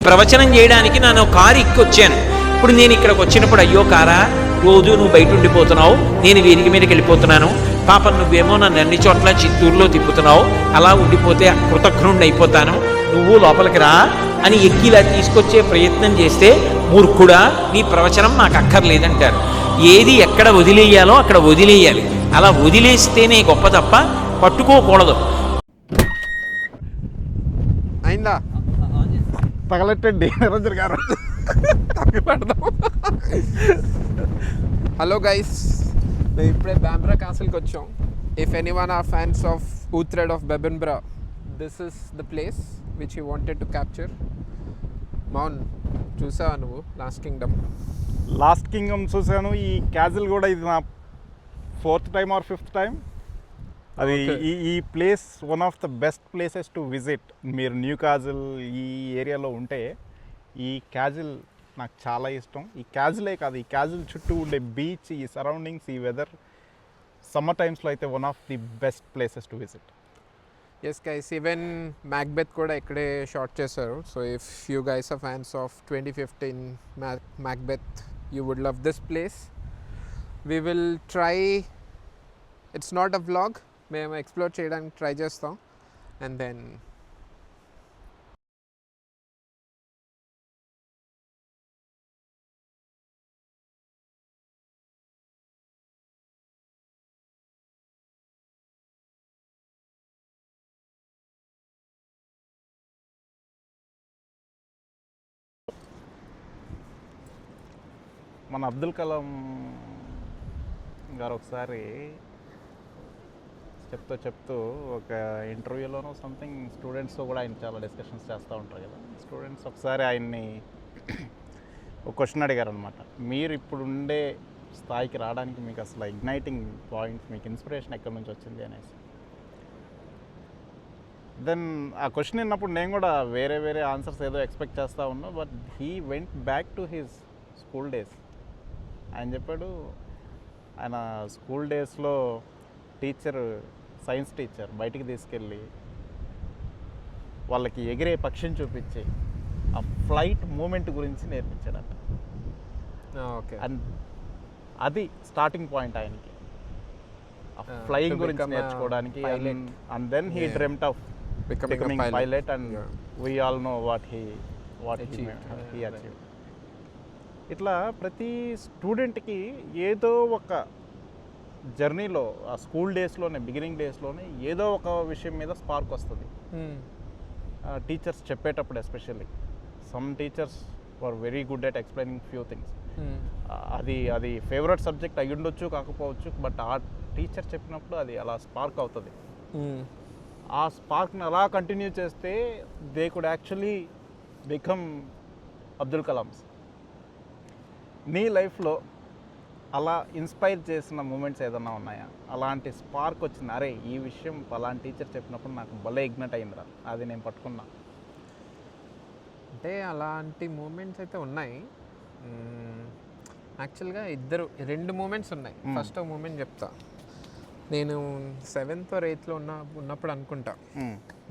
ప్రవచనం చేయడానికి నేను కారు ఎక్కొచ్చాను. ఇప్పుడు నేను ఇక్కడికి వచ్చినప్పుడు, అయ్యో కారా, రోజు నువ్వు బయట ఉండిపోతున్నావు, నేను వీరికి మీదకి వెళ్ళిపోతున్నాను, పాపం నువ్వేమో నన్ను అన్ని చోట్ల చిత్తూరులో తిప్పుతున్నావు, అలా ఉండిపోతే కృతజ్ఞుడిని అయిపోతాను, నువ్వు లోపలికి రా అని ఎక్కిలా తీసుకొచ్చే ప్రయత్నం చేస్తే, మూర్ఖుడా, నీ ప్రవచనం మాకు అక్కర్లేదంటారు. ఏది ఎక్కడ వదిలేయాలో అక్కడ వదిలేయాలి. అలా వదిలేస్తేనే గొప్ప తప్ప పట్టుకోకూడదు. అయిందా? తగలెట్టండి నిరంజన్ గారు. హలో గైస్, మేము ఇప్పుడే బాంబ్రా క్యాసిల్కి వచ్చాం. If anyone are fans of Uhtred of Bebbanburg, this is the place which you wanted to capture. మౌన్, చూసావా నువ్వు లాస్ట్ కింగ్డమ్ చూశాను. ఈ క్యాజిల్ కూడా ఇది నా 4th time are 5th time. అది ఈ place one of the best places to visit. మీరు న్యూ క్యాజిల్ ఈ ఏరియాలో ఉంటే ఈ క్యాజిల్ నాకు చాలా ఇష్టం. ఈ క్యాజిలే కాదు, ఈ క్యాజిల్ చుట్టూ ఉండే బీచ్, ఈ సరౌండింగ్స్, ఈ వెదర్, సమ్మర్ టైమ్స్లో అయితే one of the best places to visit. Yes guys, even Macbeth కూడా ఇక్కడే షాట్ చేశారు. So if you guys are fans of 2015 Macbeth, you would love this place. We will try, it's not a vlog, మేము explore చేయడానికి try చేస్తాం. And then మన అబ్దుల్ కలాం గారు ఒకసారి చెప్తూ ఒక ఇంటర్వ్యూలోనో సంథింగ్ స్టూడెంట్స్తో కూడా ఆయన చాలా డిస్కషన్స్ చేస్తూ ఉంటారు కదా. స్టూడెంట్స్ ఒకసారి ఆయన్ని ఒక క్వశ్చన్ అడిగారు అనమాట, మీరు ఇప్పుడు ఉండే స్థాయికి రావడానికి మీకు అసలు ఇగ్నైటింగ్ పాయింట్, మీకు ఇన్స్పిరేషన్ ఎక్కడి నుంచి వచ్చింది అనేసి. దెన్ ఆ క్వశ్చన్ విన్నప్పుడు నేను కూడా వేరే ఆన్సర్స్ ఏదో ఎక్స్పెక్ట్ చేస్తూ ఉన్నా. But he went back to his school days. ఆయన చెప్పాడు, ఆయన స్కూల్ డేస్లో సైన్స్ టీచర్ బయటికి తీసుకెళ్ళి వాళ్ళకి ఎగిరే పక్షిని చూపించి ఆ ఫ్లైట్ మూమెంట్ గురించి నేర్పించాడట. ఓకే, అండ్ అది స్టార్టింగ్ పాయింట్ ఆయనకి, ఆ ఫ్లయింగ్ గురించి నేర్చుకోవడానికి. And then he dreamed of becoming pilot, and we all know what he achieved. ఇట్లా ప్రతి స్టూడెంట్కి ఏదో ఒక జర్నీలో, ఆ స్కూల్ డేస్లోనే, బిగినింగ్ డేస్లోనే ఏదో ఒక విషయం మీద స్పార్క్ వస్తుంది. టీచర్స్ చెప్పేటప్పుడు especially, some teachers were very good at explaining few things. అది ఫేవరెట్ సబ్జెక్ట్ అయ్యి ఉండొచ్చు, కాకపోవచ్చు, బట్ ఆ టీచర్ చెప్పినప్పుడు అది అలా స్పార్క్ అవుతుంది. ఆ స్పార్క్ని అలా కంటిన్యూ చేస్తే they could actually become Abdul Kalam's. నీ లైఫ్లో అలా ఇన్స్పైర్ చేసిన మూమెంట్స్ ఏదన్నా ఉన్నాయా? అలాంటి స్పార్క్ వచ్చింది, అరే ఈ విషయం అలాంటి టీచర్ చెప్పినప్పుడు నాకు భలే ఇగ్నైట్ అయిందిరా, అది నేను పట్టుకున్నా. అంటే అలాంటి మూమెంట్స్ అయితే ఉన్నాయి. యాక్చువల్గా 2 మూమెంట్స్ ఉన్నాయి. ఫస్ట్ మూమెంట్ చెప్తా. నేను 7th or 8th ఉన్నప్పుడు అనుకుంటా,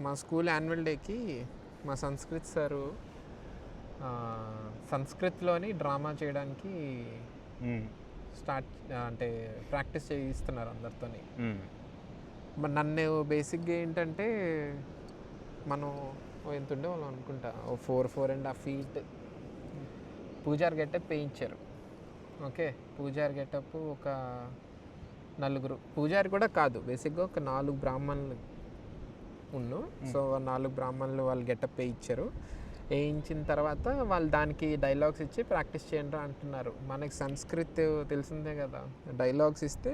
మా స్కూల్ యాన్యువల్ డేకి మా సంస్కృత్ సారు సంస్కృత్లోని డ్రామా చేయడానికి అంటే ప్రాక్టీస్ చేయిస్తున్నారు అందరితోని. నన్ను బేసిక్గా ఏంటంటే, మనం ఎంత ఉండేవాళ్ళం అనుకుంటా, 4.5 feet పూజారి గెటప్ వేయించారు. ఓకే, పూజారి గెటప్ ఒక 4 పూజారి కూడా కాదు, బేసిక్గా ఒక 4 బ్రాహ్మణులు సో 4 బ్రాహ్మణులు వాళ్ళు గెటప్ వేయించారు. వేయించిన తర్వాత వాళ్ళు దానికి డైలాగ్స్ ఇచ్చి ప్రాక్టీస్ చేయండి అంటున్నారు. మనకి సంస్కృత్ తెలిసిందే కదా, డైలాగ్స్ ఇస్తే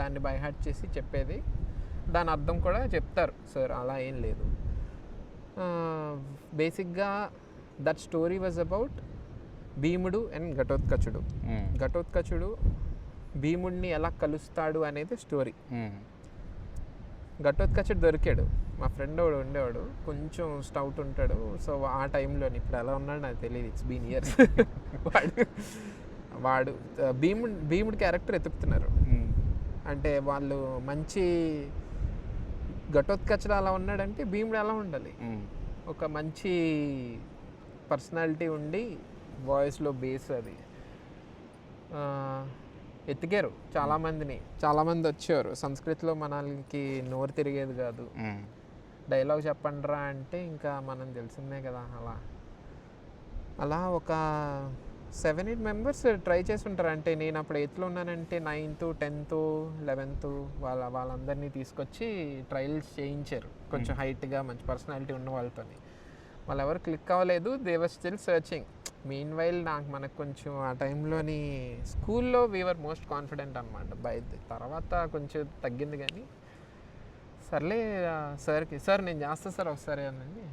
దాన్ని బై హార్ట్ చేసి చెప్పేది, దాని అర్థం కూడా చెప్తారు సార్. అలా ఏం లేదు. బేసిక్గా దట్ స్టోరీ వాజ్ అబౌట్ భీముడు అండ్ ఘటోత్కచుడు. ఘటోత్కచుడు భీముడిని ఎలా కలుస్తాడు అనేది స్టోరీ. ఘటోత్కచుడు దొరికాడు, మా ఫ్రెండ్ వాడు ఉండేవాడు, కొంచెం స్టౌట్ ఉంటాడు. సో ఆ టైంలో, ఇప్పుడు ఎలా ఉన్నాడు నాకు తెలియదు, ఇట్స్ బీన్ ఇయర్స్. వాడు భీముడి క్యారెక్టర్ ఎతుకుతున్నారు. అంటే వాళ్ళు మంచి, ఘటోత్కచుడు అలా ఉన్నాడంటే భీముడు ఎలా ఉండాలి, ఒక మంచి పర్సనాలిటీ ఉండి వాయిస్లో బేస్ అది ఎతికారు చాలామంది వచ్చేవారు. సంస్కృతిలో మనకి నోరు తిరిగేది కాదు. డైలాగ్ చెప్పండిరా అంటే ఇంకా మనం తెలిసిందే కదా. అలా ఒక 7-8 మెంబర్స్ ట్రై చేసి ఉంటారు. అంటే నేను అప్పుడు 8th ఉన్నానంటే 9th 10th 11th వాళ్ళందరినీ తీసుకొచ్చి ట్రయల్స్ చేయించారు. కొంచెం హైట్గా మంచి పర్సనాలిటీ ఉన్న వాళ్ళతో. వాళ్ళు ఎవరు క్లిక్ అవ్వలేదు. They were still searching. Mean while మనకు కొంచెం ఆ టైంలోని స్కూల్లో వీఆర్ మోస్ట్ కాన్ఫిడెంట్ అనమాట. తర్వాత కొంచెం తగ్గింది. కానీ సర్లే సార్ నేను చేస్తా సార్ ఒకసారి అనండి.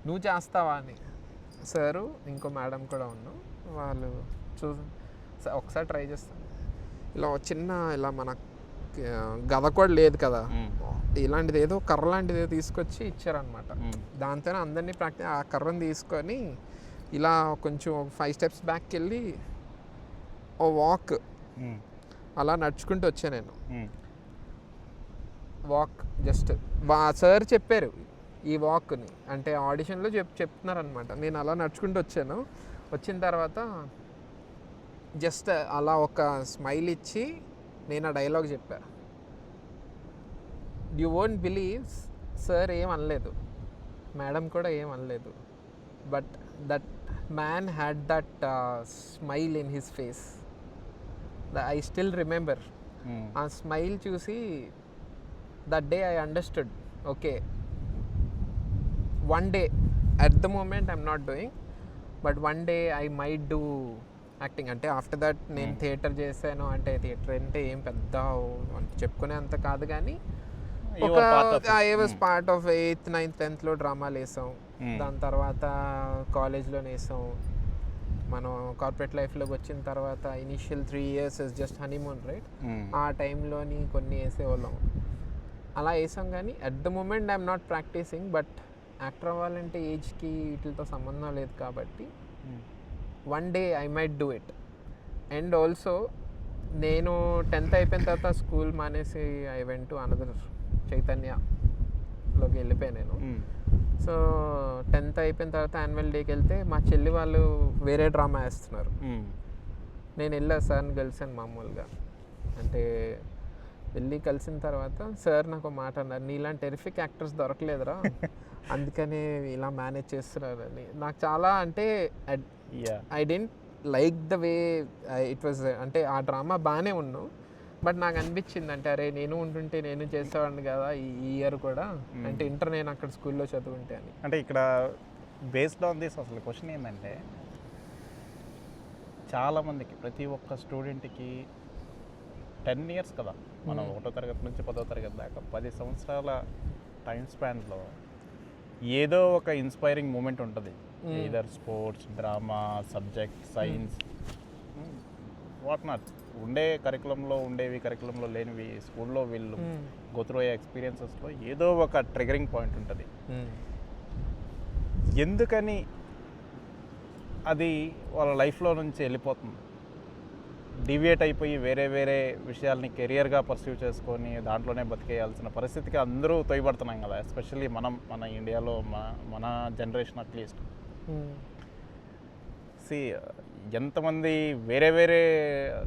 నువ్వు చేస్తావా అని సారు ఇంకో మేడం కూడా ఉన్నాం. వాళ్ళు ఒకసారి ట్రై చేస్తాను. ఇలా మన గద కూడా లేదు కదా, ఇలాంటిది ఏదో కర్ర లాంటిది ఏదో తీసుకొచ్చి ఇచ్చారనమాట. దాంతోనే అందరినీ ఆ కర్రను తీసుకొని ఇలా కొంచెం 5 steps బ్యాక్కి వెళ్ళి ఓ వాక్ అలా నడుచుకుంటూ వచ్చా నేను. వాక్ జస్ట్ సార్ చెప్పారు ఈ వాక్ని, అంటే ఆడిషన్లో చెప్తున్నారనమాట. నేను అలా నడుచుకుంటూ వచ్చాను. వచ్చిన తర్వాత జస్ట్ అలా ఒక స్మైల్ ఇచ్చి నేను ఆ డైలాగ్ చెప్పా. యూ వోంట్ బిలీవ్ సార్ ఏం అనలేదు, మేడం కూడా ఏం అనలేదు. But that man had that smile in his face. I still remember. ఆ స్మైల్ చూసి that day I understood, okay one day, at the moment I'm not doing, but one day I might do acting. అంటే after that నేను theatre చేశాను. అంటే theatre అంటే ఏం పెద్ద చెప్పుకునే అంత కాదు, కానీ I was part of 8th 9th 10th డ్రామాలు వేసాం. దాని తర్వాత కాలేజ్లో వేసాం. మనం కార్పొరేట్ లైఫ్లోకి వచ్చిన తర్వాత initial 3 years is just honeymoon, right? ఆ టైంలోని కొన్ని వేసేవాళ్ళం. అలా వేసాం. కానీ at the moment I'm not practising. But actor అవ్వాలంటే ఏజ్కి వీటితో సంబంధం లేదు కాబట్టి one day I might do it. And also నేను 10th అయిపోయిన తర్వాత స్కూల్ మానేసి ఐ వెంట్ టు అనదర్ చైతన్యలోకి వెళ్ళిపోయాను నేను. సో 10th అయిపోయిన తర్వాత యాన్యువల్ డేకి వెళ్తే మా చెల్లి వాళ్ళు వేరే డ్రామా వేస్తున్నారు. నేను వెళ్ళా, సార్ని కలిసాను మామూలుగా. అంటే వెళ్ళి కలిసిన తర్వాత సార్ నాకు మాట అన్నారు, నీలాంటి టెరిఫిక్ యాక్టర్స్ దొరకలేదురా, అందుకనే ఇలా మేనేజ్ చేస్తున్నారని. నాకు చాలా అంటే I didn't like the way it was. అంటే ఆ డ్రామా బాగానే ఉన్నాను, బట్ నాకు అనిపించింది అంటే అరే నేను ఉంటుంటే నేను చేసేవాడిని కదా ఈ ఇయర్ కూడా. అంటే ఇంటర్ నేను అక్కడ స్కూల్లో చదువుంటే అని. అంటే ఇక్కడ బేస్డ్ ఆన్ దిస్ అసలు క్వశ్చన్ ఏంటంటే, చాలామందికి ప్రతి ఒక్క స్టూడెంట్కి 10 years కదా, మనం 1వ తరగతి నుంచి 10వ తరగతి దాకా 10 సంవత్సరాల టైం స్పాన్లో ఏదో ఒక ఇన్స్పైరింగ్ మూమెంట్ ఉంటుంది. Either sports, drama, subject, science, what not. ఉండేవి కరికులంలో లేనివి స్కూల్లో వీళ్ళు గోత్రూ అయ్యే ఎక్స్పీరియన్సెస్లో ఏదో ఒక ట్రిగరింగ్ పాయింట్ ఉంటుంది. ఎందుకని అది వాళ్ళ లైఫ్లో నుంచి వెళ్ళిపోతుంది, డివియేట్ అయిపోయి వేరే విషయాల్ని కెరియర్గా పర్సీవ్ చేసుకొని దాంట్లోనే బతికేయాల్సిన పరిస్థితికి అందరూ తొయ్యబడుతున్నాం కదా. ఎస్పెషల్లీ మన ఇండియాలో మన జనరేషన్ అట్లీస్ట్. ఎంతమంది వేరే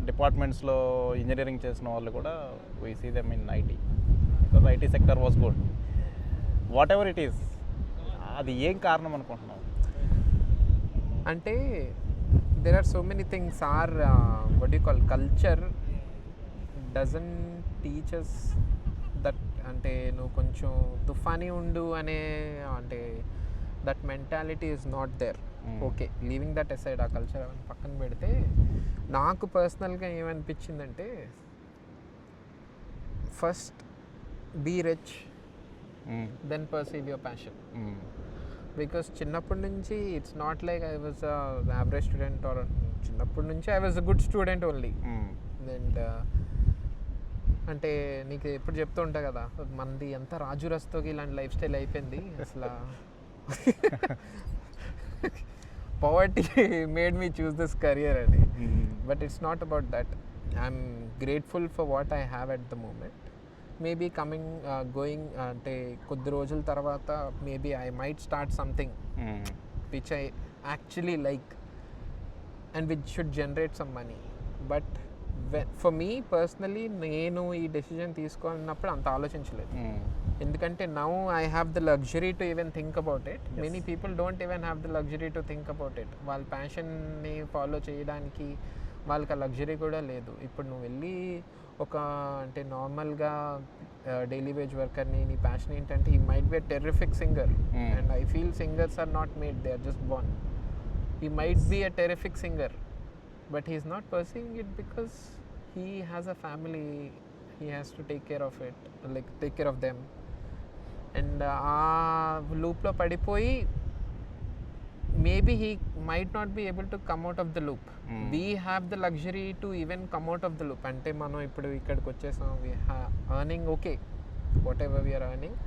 డిపార్ట్మెంట్స్లో ఇంజనీరింగ్ చేసిన వాళ్ళు కూడా we see them in IT, because IT sector was good. Whatever it is, అది ఏం కారణం అనుకుంటున్నావు? అంటే there are so many things. Our what do you call, culture doesn't teach us that. అంటే నువ్వు కొంచెం తుఫానీ ఉండు అనే అంటే that mentality is not there. Okay, leaving that aside, ఆ కల్చర్ అవన్నీ పక్కన పెడితే నాకు పర్సనల్గా ఏమనిపించిందంటే, first be rich, then perceive your passion. Because చిన్నప్పటి నుంచి it's not like I was average student, or చిన్నప్పటి నుంచి I was a good student only. And అంటే నీకు ఎప్పుడు చెప్తూ ఉంటా కదా, మనది ఎంత రాజు రస్తోకి ఇలాంటి లైఫ్ స్టైల్ అయిపోయింది అసలు. Poverty made me choose this career అని. But it's not about that. I'm grateful for what I have at the moment. Maybe going అంటే కొద్ది రోజుల తర్వాత maybe I might start something which actually like and which should generate some money. But for me personally, నేను ఈ decision తీసుకోవాలన్నప్పుడు అంత ఆలోచించలేదు. ఎందుకంటే now I have the luxury to even think about it. Many people don't even have the luxury to think about it. వాళ్ళ ప్యాషన్ని follow చేయడానికి వాళ్ళకి ఆ luxury కూడా లేదు. ఇప్పుడు నువ్వు వెళ్ళి ఒక అంటే నార్మల్గా డైలీ వేజ్ వర్కర్ని నీ ప్యాషన్ ఏంటంటే he might be a terrific singer, and I feel singers are not made, they are just born. He might be a terrific singer, but he is not pursuing it because he has a family, he has to take care of it, like take care of them. And loop lo padipoyi maybe he might not be able to come out of the loop. We have the luxury to even come out of the loop. Ante మనం ఇప్పుడు ఇక్కడికి వచ్చేసాం, we have earning okay, whatever we are earning.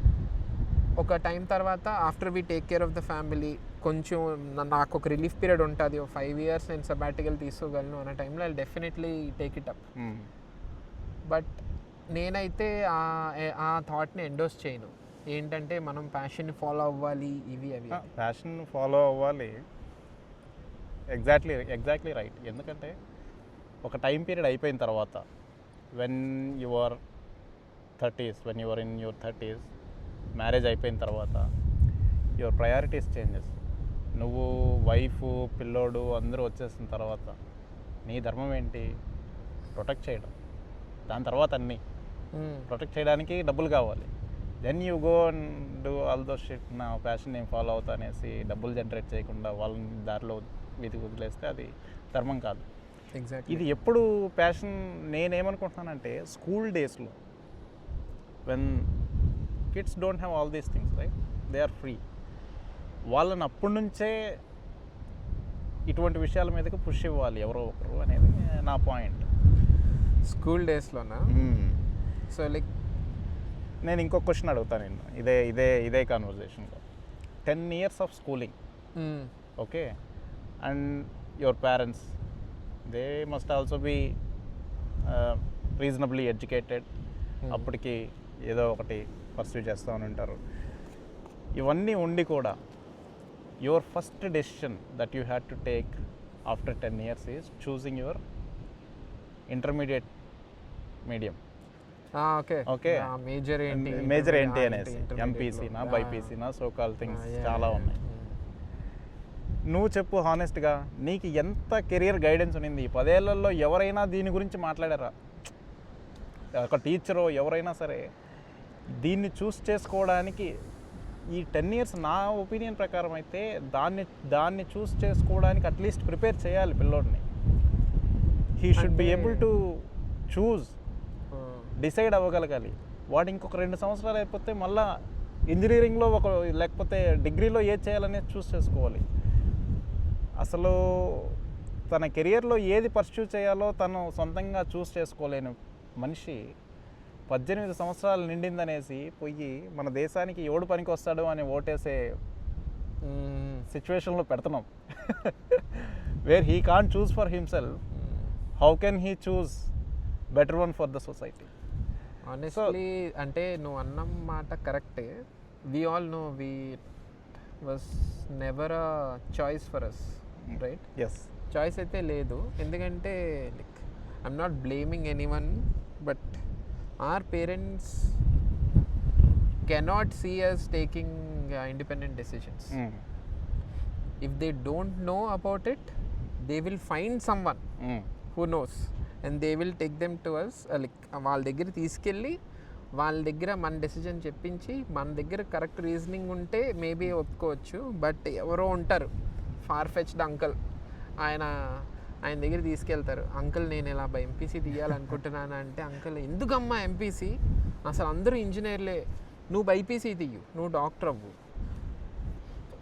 ఒక time తర్వాత after we take care of the family, కొంచెం నాకు ఒక relief period ఉంటుంది, ఒక 5 years నేను సబాటికల్ తీసుకోగలను అన్న టైంలో I definitely take it up. But నేనైతే ఆ థాట్ని ఎండోస్ చేయను. ఏంటంటే మనం ప్యాషన్ ఫాలో అవ్వాలి, ఇవి అవి ప్యాషన్ ఫాలో అవ్వాలి. Exactly right. ఎందుకంటే ఒక టైం పీరియడ్ అయిపోయిన తర్వాత when your 30s, when your in your 30s, marriage అయిపోయిన తర్వాత యువర్ ప్రయారిటీస్ చేంజెస్. నువ్వు వైఫ్ పిల్లోడు అందరూ వచ్చేసిన తర్వాత నీ ధర్మం ఏంటి? ప్రొటెక్ట్ చేయడం. దాని తర్వాత అన్నీ ప్రొటెక్ట్ చేయడానికి డబ్బులు కావాలి. Then you go and do all those shit. నా ప్యాషన్ నేను ఫాలో అవుతా అనేసి డబ్బులు జనరేట్ చేయకుండా వాళ్ళని దారిలో వదిలేస్తే అది ధర్మం కాదు. ఎగ్జాక్ట్లీ. ఇది ఎప్పుడు ప్యాషన్ నేనేమనుకుంటున్నానంటే స్కూల్ డేస్లో when kids don't have all these things, right, they are free. వాళ్ళని అప్పటి నుంచే ఇటువంటి విషయాల మీదకి పుష్ ఇవ్వాలి ఎవరో ఒకరు అనేది నా పాయింట్. స్కూల్ డేస్లోనా? సో లైక్ నేను ఇంకొక క్వశ్చన్ అడుగుతాను నేను ఇదే కాన్వర్జేషన్లో. 10 years of schooling, okay, and your parents they must also be reasonably educated. అప్పటికి ఏదో ఒకటి పర్సూ చేస్తూ ఉంటారు. ఇవన్నీ ఉండి కూడా your first decision that you had to take after 10 years is choosing your intermediate medium. Okay, major ఏంటి అనేసి ఎంపీసీనా బైపీసీనా సోకాల్ థింగ్స్ చాలా ఉన్నాయి. నువ్వు చెప్పు హానెస్ట్గా, నీకు ఎంత కెరియర్ గైడెన్స్ ఉన్నింది? 10 ఏళ్లలో ఎవరైనా దీని గురించి మాట్లాడారా? ఒక టీచరో ఎవరైనా సరే దీన్ని చూస్ చేసుకోవడానికి ఈ 10 years నా ఒపీనియన్ ప్రకారం అయితే దాన్ని చూస్ చేసుకోవడానికి అట్లీస్ట్ ప్రిపేర్ చేయాలి పిల్లోడిని. He should be able to choose, decide అవ్వగలగాలి. వాడు ఇంకొక 2 సంవత్సరాలు అయిపోతే మళ్ళీ ఇంజనీరింగ్లో లేకపోతే డిగ్రీలో ఏది చేయాలనేది చూస్ చేసుకోవాలి. అసలు తన కెరియర్లో ఏది పర్స్యూ చేయాలో తను సొంతంగా చూస్ చేసుకోలేని మనిషి 18 సంవత్సరాలు నిండిందనేసి పోయి మన దేశానికి ఎవడు పనికి వస్తాడు అని ఓటేసే సిచ్యువేషన్లో పెడుతున్నాం. Where he can't choose for himself, how can he choose better one for the society? Honestly అంటే నువ్వు అన్న మాట కరెక్టే. We all know we was never a choice for us, right? Yes, choice అయితే లేదు. ఎందుకంటే like I'm not blaming anyone, but our parents cannot see us taking independent decisions. If they don't know about it, they will find someone who knows, and they will take them to us. Like వాళ్ళ దగ్గర తీసుకెళ్ళి వాళ్ళ దగ్గర మన decision చెప్పించి మన దగ్గర correct reasoning ఉంటే మేబీ ఒప్పుకోవచ్చు. బట్ ఎవరో ఉంటారు ఫార్ ఫెచ్డ్ అంకల్, ఆయన దగ్గర తీసుకెళ్తారు. అంకుల్ నేను ఇలా ఎంపీసీ తీయాలనుకుంటున్నాను అంటే, అంకుల్ ఎందుకమ్మా ఎంపీసీ, అసలు అందరూ ఇంజనీర్లే, నువ్వు బైపీసీ తీయు, నువ్వు డాక్టర్ అవ్వు.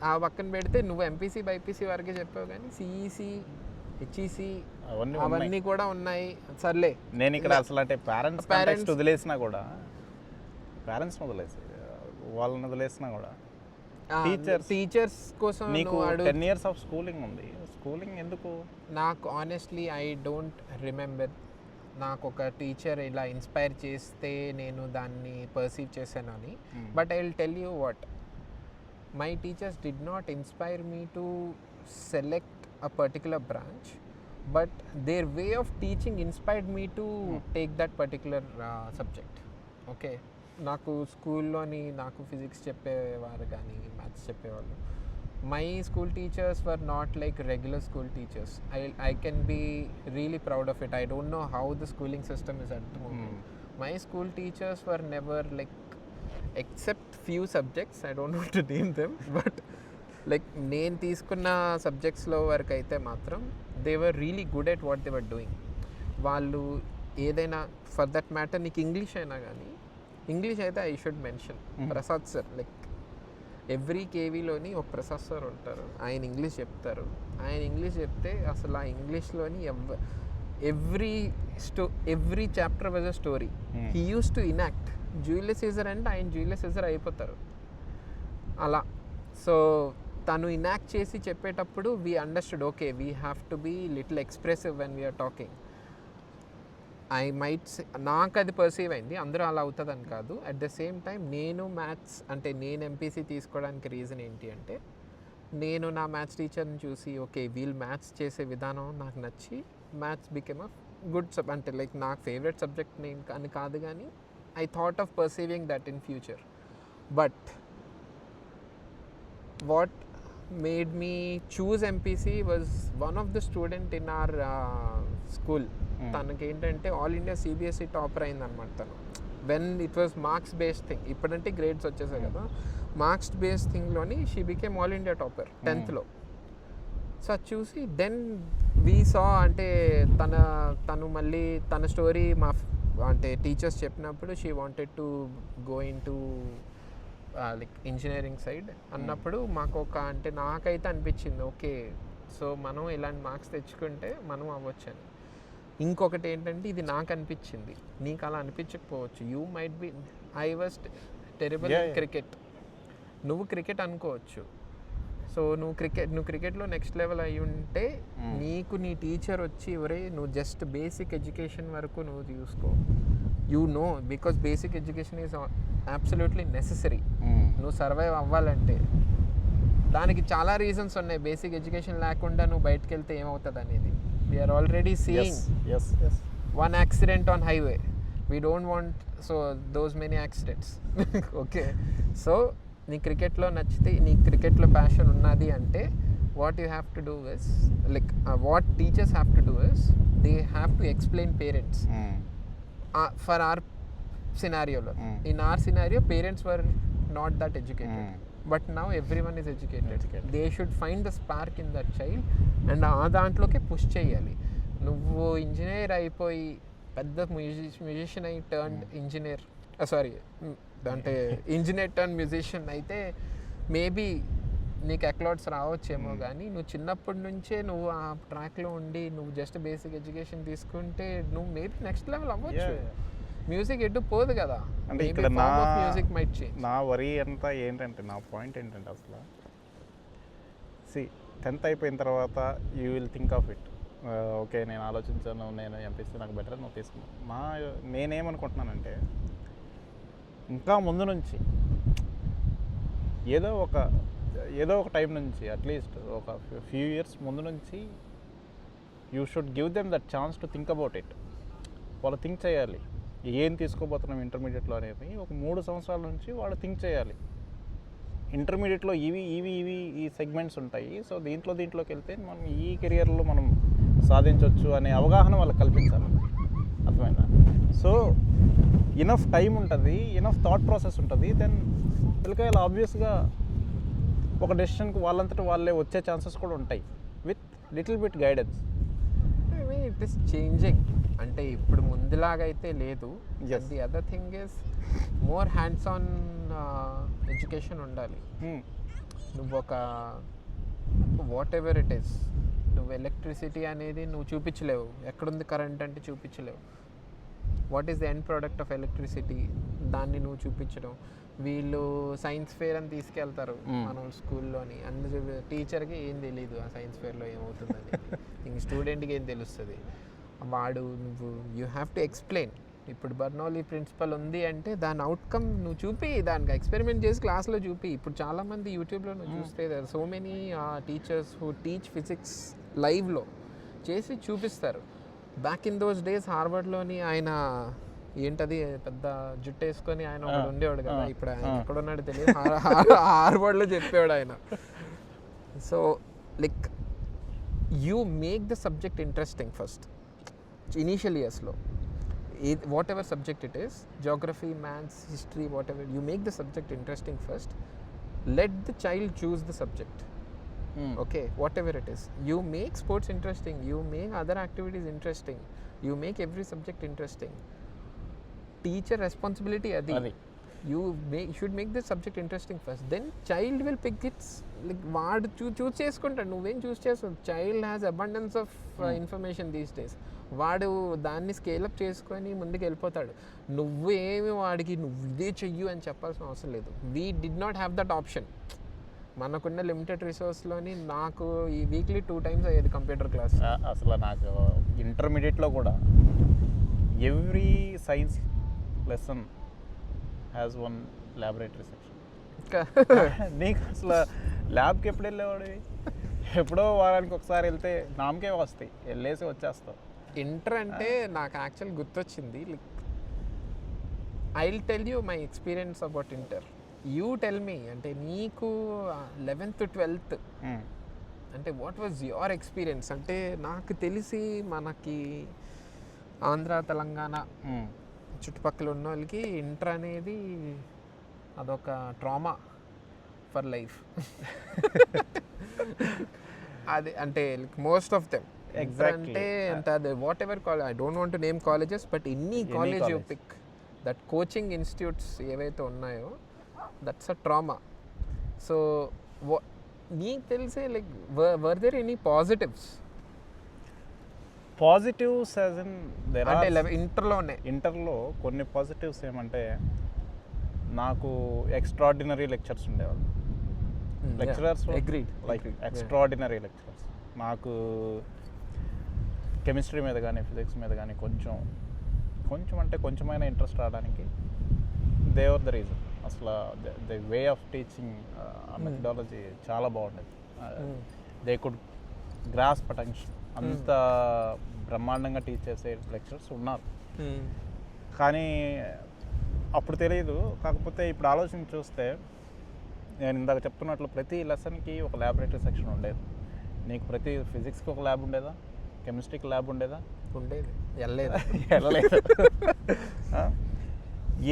ఆ పక్కన పెడితే నువ్వు ఎంపీసీ బైపీసీ వరకే చెప్పావు, కానీ సిఈసీ హెచ్ఈసీ అవన్నీ కూడా ఉన్నాయి. సర్లే, నేను ఇక్కడ అసలు అంటే పేరెంట్స్ వదిలేసినా కూడా వాళ్ళని వదిలేసినా కూడా టీచర్స్ కోసం నీకు 10 years ఆఫ్ స్కూలింగ్ ఉంది. స్కూలింగ్ ఎందుకు? నాకు ఆనెస్ట్లీ ఐ డోంట్ రిమెంబర్ నాకు ఒక టీచర్ ఇలా ఇన్స్పైర్ చేస్తే నేను దాన్ని పర్సీవ్ చేశాను అని. But I will tell you what, my teachers did not inspire me to select a particular branch, but their way of teaching inspired me to take that particular subject. Okay, నాకు స్కూల్లోని నాకు physics చెప్పేవారు కానీ maths చెప్పేవాళ్ళు, my school teachers were not like regular school teachers. I can be really proud of it. I don't know how the schooling system is at the moment. My school teachers were never like, except few subjects, I don't want to name them, but like నేను తీసుకున్న సబ్జెక్ట్స్లో వరకు అయితే మాత్రం they were really good at what they were doing. వాళ్ళు ఏదైనా, for that matter నీకు English అయినా కానీ, ఇంగ్లీష్ అయితే I should mention Prasad sir. Like every కేవీలోని ఒక ప్రసాద్ సార్ ఉంటారు, ఆయన ఇంగ్లీష్ చెప్తారు. ఆయన ఇంగ్లీష్ చెప్తే అసలు ఆ ఇంగ్లీష్లోని every chapter was a story. He use to enact. Julius Caesar అంటే ఆయన జూలియస్ సీజర్ అయిపోతారు అలా. సో తను ఇనాక్ట్ చేసి చెప్పేటప్పుడు we understood, okay we have to be little expressive when we're talking. I might, నాకు అది పర్సీవ్ అయింది, అందరూ అలా అవుతుందని కాదు. అట్ ద సేమ్ టైం నేను మ్యాథ్స్ అంటే నేను ఎంపీసీ తీసుకోవడానికి రీజన్ ఏంటి అంటే, నేను నా మ్యాథ్స్ టీచర్ని చూసి ఓకే వీళ్ళు మ్యాథ్స్ చేసే విధానం నాకు నచ్చి మ్యాథ్స్ బికెమ్ అ గుడ్ అంటే లైక్ నాకు ఫేవరెట్ సబ్జెక్ట్ నేను అని కాదు, కానీ I thought of perceiving that in future. But what made me choose MPC was one of the student in our school. తనకి ఏంటంటే ఆల్ ఇండియా CBSE టాపర్ అయిందనమాట తను. When it was marks based thing, ఇప్పుడంటే grades వచ్చేసాయి కదా, marks based థింగ్లోని she became all India topper 10th. So అది చూసి దెన్ వీ సా, అంటే తను మళ్ళీ తన స్టోరీ మా అంటే టీచర్స్ చెప్పినప్పుడు she wanted to go in to like engineering side అన్నప్పుడు మాకు ఒక, అంటే నాకైతే అనిపించింది ఓకే సో మనం ఇలాంటి మార్క్స్ తెచ్చుకుంటే మనం అవ్వచ్చని. ఇంకొకటి ఏంటంటే ఇది నాకు అనిపించింది, నీకు అలా అనిపించకపోవచ్చు. You might be, I was terrible in cricket, నువ్వు క్రికెట్ అనుకోవచ్చు. సో నువ్వు క్రికెట్లో నెక్స్ట్ లెవెల్ అయి ఉంటే నీకు నీ టీచర్ వచ్చి ఒరే నువ్వు జస్ట్ బేసిక్ ఎడ్యుకేషన్ వరకు నువ్వు చూసుకో, you know, because basic education is absolutely necessary నువ్వు సర్వైవ్ అవ్వాలంటే. దానికి చాలా రీజన్స్ ఉన్నాయి, బేసిక్ ఎడ్యుకేషన్ లేకుండా నువ్వు బయటకు వెళ్తే ఏమవుతుంది అనేది. We're already seeing one accident on highway, we don't want so those many accidents. Okay, so నీ క్రికెట్లో నచ్చితే, నీ క్రికెట్లో ప్యాషన్ ఉన్నది అంటే what you have to do is like what teachers have to do is they have to explain parents. For our scenario. In our scenario, parents were not that educated, but now everyone is educated. They should find the spark in that child and దాంట్లోకి push చేయాలి. నువ్వు engineer అయిపోయి పెద్ద musician అయి turn engineer, sorry అంటే engineer turn musician అయితే maybe నీకు అక్లాడ్స్ రావచ్చేమో, కానీ నువ్వు చిన్నప్పటి నుంచే నువ్వు ఆ ట్రాక్లో ఉండి నువ్వు జస్ట్ బేసిక్ ఎడ్యుకేషన్ తీసుకుంటే నువ్వు మేబీ నెక్స్ట్ లెవెల్ అవ్వచ్చు. మ్యూజిక్ ఎటు పోదు కదా, అంటే ఇక్కడ నా వరీ అంతా ఏంటంటే, నా పాయింట్ ఏంటంటే అసలు సి 10th అయిపోయిన తర్వాత you will think of it, okay నేను ఆలోచించాను, నేను ఎంపీసీ నాకు బెటర్ నువ్వు తీసుకున్నాను. నేనేమనుకుంటున్నానంటే ఇంకా ముందు నుంచి ఏదో ఒక టైం నుంచి అట్లీస్ట్ ఒక ఫ్యూ ఇయర్స్ ముందు నుంచి you should give them that chance to think about it. వాళ్ళు థింక్ చేయాలి ఏం తీసుకోబోతున్నాం ఇంటర్మీడియట్లో అనేది. ఒక 3 సంవత్సరాల నుంచి వాళ్ళు థింక్ చేయాలి, ఇంటర్మీడియట్లో ఇవి ఈ సెగ్మెంట్స్ ఉంటాయి, సో దీంట్లోకి వెళ్తే మనం ఈ కెరియర్లో మనం సాధించవచ్చు అనే అవగాహన వాళ్ళకి కల్పించాలి. అర్థమైందా? సో ఇనఫ్ టైం ఉంటుంది, ఇనఫ్ థాట్ ప్రాసెస్ ఉంటుంది. దెన్ పిల్లకాయలు ఆబ్వియస్గా ఒక డెసిషన్కి వాళ్ళంతటా వాళ్ళే వచ్చే ఛాన్సెస్ కూడా ఉంటాయి with little bit guidance. It is changing, అంటే ఇప్పుడు ముందులాగా అయితే లేదు. The other thing is more hands on education ఉండాలి. నువ్వు ఒక వాట్ ఎవర్ ఇట్ ఈస్, నువ్వు ఎలక్ట్రిసిటీ అనేది నువ్వు చూపించలేవు, ఎక్కడుంది కరెంట్ అంటే చూపించలేవు. What is the end product of electricity, దాన్ని నువ్వు చూపించడం. వీళ్ళు సైన్స్ ఫేర్ అని తీసుకెళ్తారు మనం స్కూల్లోని, అందులో టీచర్కి ఏం తెలీదు ఆ సైన్స్ ఫేర్లో ఏమవుతుందని, ఇంక స్టూడెంట్కి ఏం తెలుస్తుంది. వాడు నువ్వు యూ హ్యావ్ టు ఎక్స్ప్లెయిన్. ఇప్పుడు బర్నౌలీ ప్రిన్సిపల్ ఉంది అంటే దాని అవుట్కమ్ నువ్వు చూపి, దానికి ఎక్స్పెరిమెంట్ చేసి క్లాస్లో చూపి. ఇప్పుడు చాలామంది యూట్యూబ్లో నువ్వు చూస్తే so many teachers who teach physics లైవ్లో చేసి చూపిస్తారు. బ్యాక్ ఇన్ దోస్ డేస్ హార్వర్డ్లోని ఆయన ఏంటది పెద్ద జుట్టు వేసుకొని ఆయన ఒకడు ఉండేవాడు కదా, ఇప్పుడు ఆయన ఎక్కడున్నాడు తెలియదు, హార్వర్డ్లో చెప్పేవాడు ఆయన. So like you make the subject interesting first initial ఇయర్స్లో. Whatever subject it is, geography, maths, history, whatever, you make the subject interesting first. Let the child choose the subject. Okay, whatever it is. You make sports interesting, you make other activities interesting, you make every subject interesting. Teacher responsibility adi. You should make the subject interesting first, then child will pick it. Like vaadu choose cheskuntaadu, నువ్వేం చూస్ చేస్తావు. Child has abundance of information these days. వాడు దాన్ని scale up చేసుకొని ముందుకు వెళ్ళిపోతాడు. నువ్వేమి వాడికి నువ్వు ఇదే చెయ్యు అని చెప్పాల్సిన అవసరం లేదు. We did not have that option. మనకున్న లిమిటెడ్ రిసోర్స్లోని నాకు ఈ వీక్లీ 2 times అయ్యేది కంప్యూటర్ క్లాస్. అసలు నాకు ఇంటర్మీడియట్లో కూడా every science lesson has one laboratory section. నీకు అసలు ల్యాబ్కి ఎప్పుడు వెళ్ళేవాడివి? ఎప్పుడో వారానికి ఒకసారి వెళ్తే నామకే వస్తాయి, వెళ్ళేసి వచ్చేస్తావు. ఇంటర్ అంటే నాకు యాక్చువల్ గుర్తొచ్చింది. Like I will tell you my experience about inter. You tell me, అంటే నీకు 11th 12th అంటే వాట్ వాజ్ యువర్ ఎక్స్పీరియన్స్? అంటే నాకు తెలిసి మనకి ఆంధ్ర తెలంగాణ చుట్టుపక్కల ఉన్న వాళ్ళకి ఇంటర్ అనేది అదొక ట్రామా ఫర్ లైఫ్. అది అంటే మోస్ట్ ఆఫ్ దెమ్ అంటే అంత whatever college, I don't want to name colleges, but any college you pick, that coaching institutes ఏవైతే ఉన్నాయో దట్స్ అ ట్రామా. సో నీకు తెలిసే like were there any positives? Positives అంటే ఇంటర్లో కొన్ని పాజిటివ్స్ ఏమంటే, నాకు ఎక్స్ట్రాడినరీ లెక్చర్స్ ఉండేవాళ్ళు. Lecturers like extraordinary lecturers. నాకు కెమిస్ట్రీ మీద కానీ ఫిజిక్స్ మీద కానీ కొంచెమైనా ఇంట్రెస్ట్ రావడానికి దే ఆర్ ద రీజన్. అసలు the way of teaching methodology చాలా బాగుండేది. They could grasp potential. అంత బ్రహ్మాండంగా టీచ్ చేసే లెక్చరర్స్ ఉన్నారు. కానీ అప్పుడు తెలియదు. కాకపోతే ఇప్పుడు ఆలోచించి చూస్తే, నేను ఇందాక చెప్తున్నట్లు ప్రతి లెసన్కి ఒక ల్యాబొరేటరీ సెక్షన్ ఉండేది. నీకు ప్రతి ఫిజిక్స్కి ఒక ల్యాబ్ ఉండేదా? కెమిస్ట్రీకి ల్యాబ్ ఉండేదా? ఉండేది. వెళ్ళలేదు.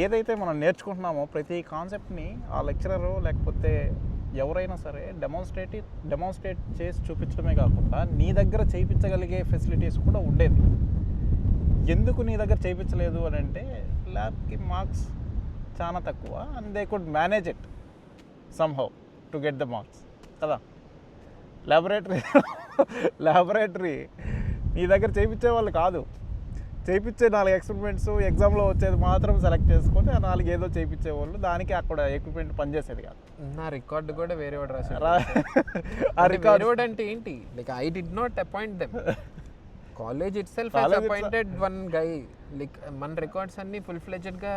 ఏదైతే మనం నేర్చుకుంటున్నామో ప్రతి కాన్సెప్ట్ని ఆ లెక్చరరు లేకపోతే ఎవరైనా సరే డెమాన్స్ట్రేట్ చేసి చూపించడమే కాకుండా నీ దగ్గర చేయించగలిగే ఫెసిలిటీస్ కూడా ఉండేది. ఎందుకు నీ దగ్గర చేయించలేదు అని అంటే, ల్యాబ్కి మార్క్స్ చాలా తక్కువ and they could manage it somehow to get the marks కదా. ల్యాబొరేటరీ నీ దగ్గర చేయించే వాళ్ళు కాదు. చేయించే 4 ఎక్స్పెరిమెంట్స్ ఎగ్జామ్లో వచ్చేది మాత్రం సెలెక్ట్ చేసుకొని ఆ 4 ఏదో చేయించేవాళ్ళు. దానికి అక్కడ ఎక్విప్మెంట్ పనిచేసేది కాదు. నా రికార్డు కూడా వేరే వాడు రాశారు. ఆ రికార్డ్ అంటే ఏంటి? Like I did not appoint them. College it self has appointed one guy. Like మన రికార్డ్స్ అన్నీ ఫుల్ ఫ్లెడ్జెడ్గా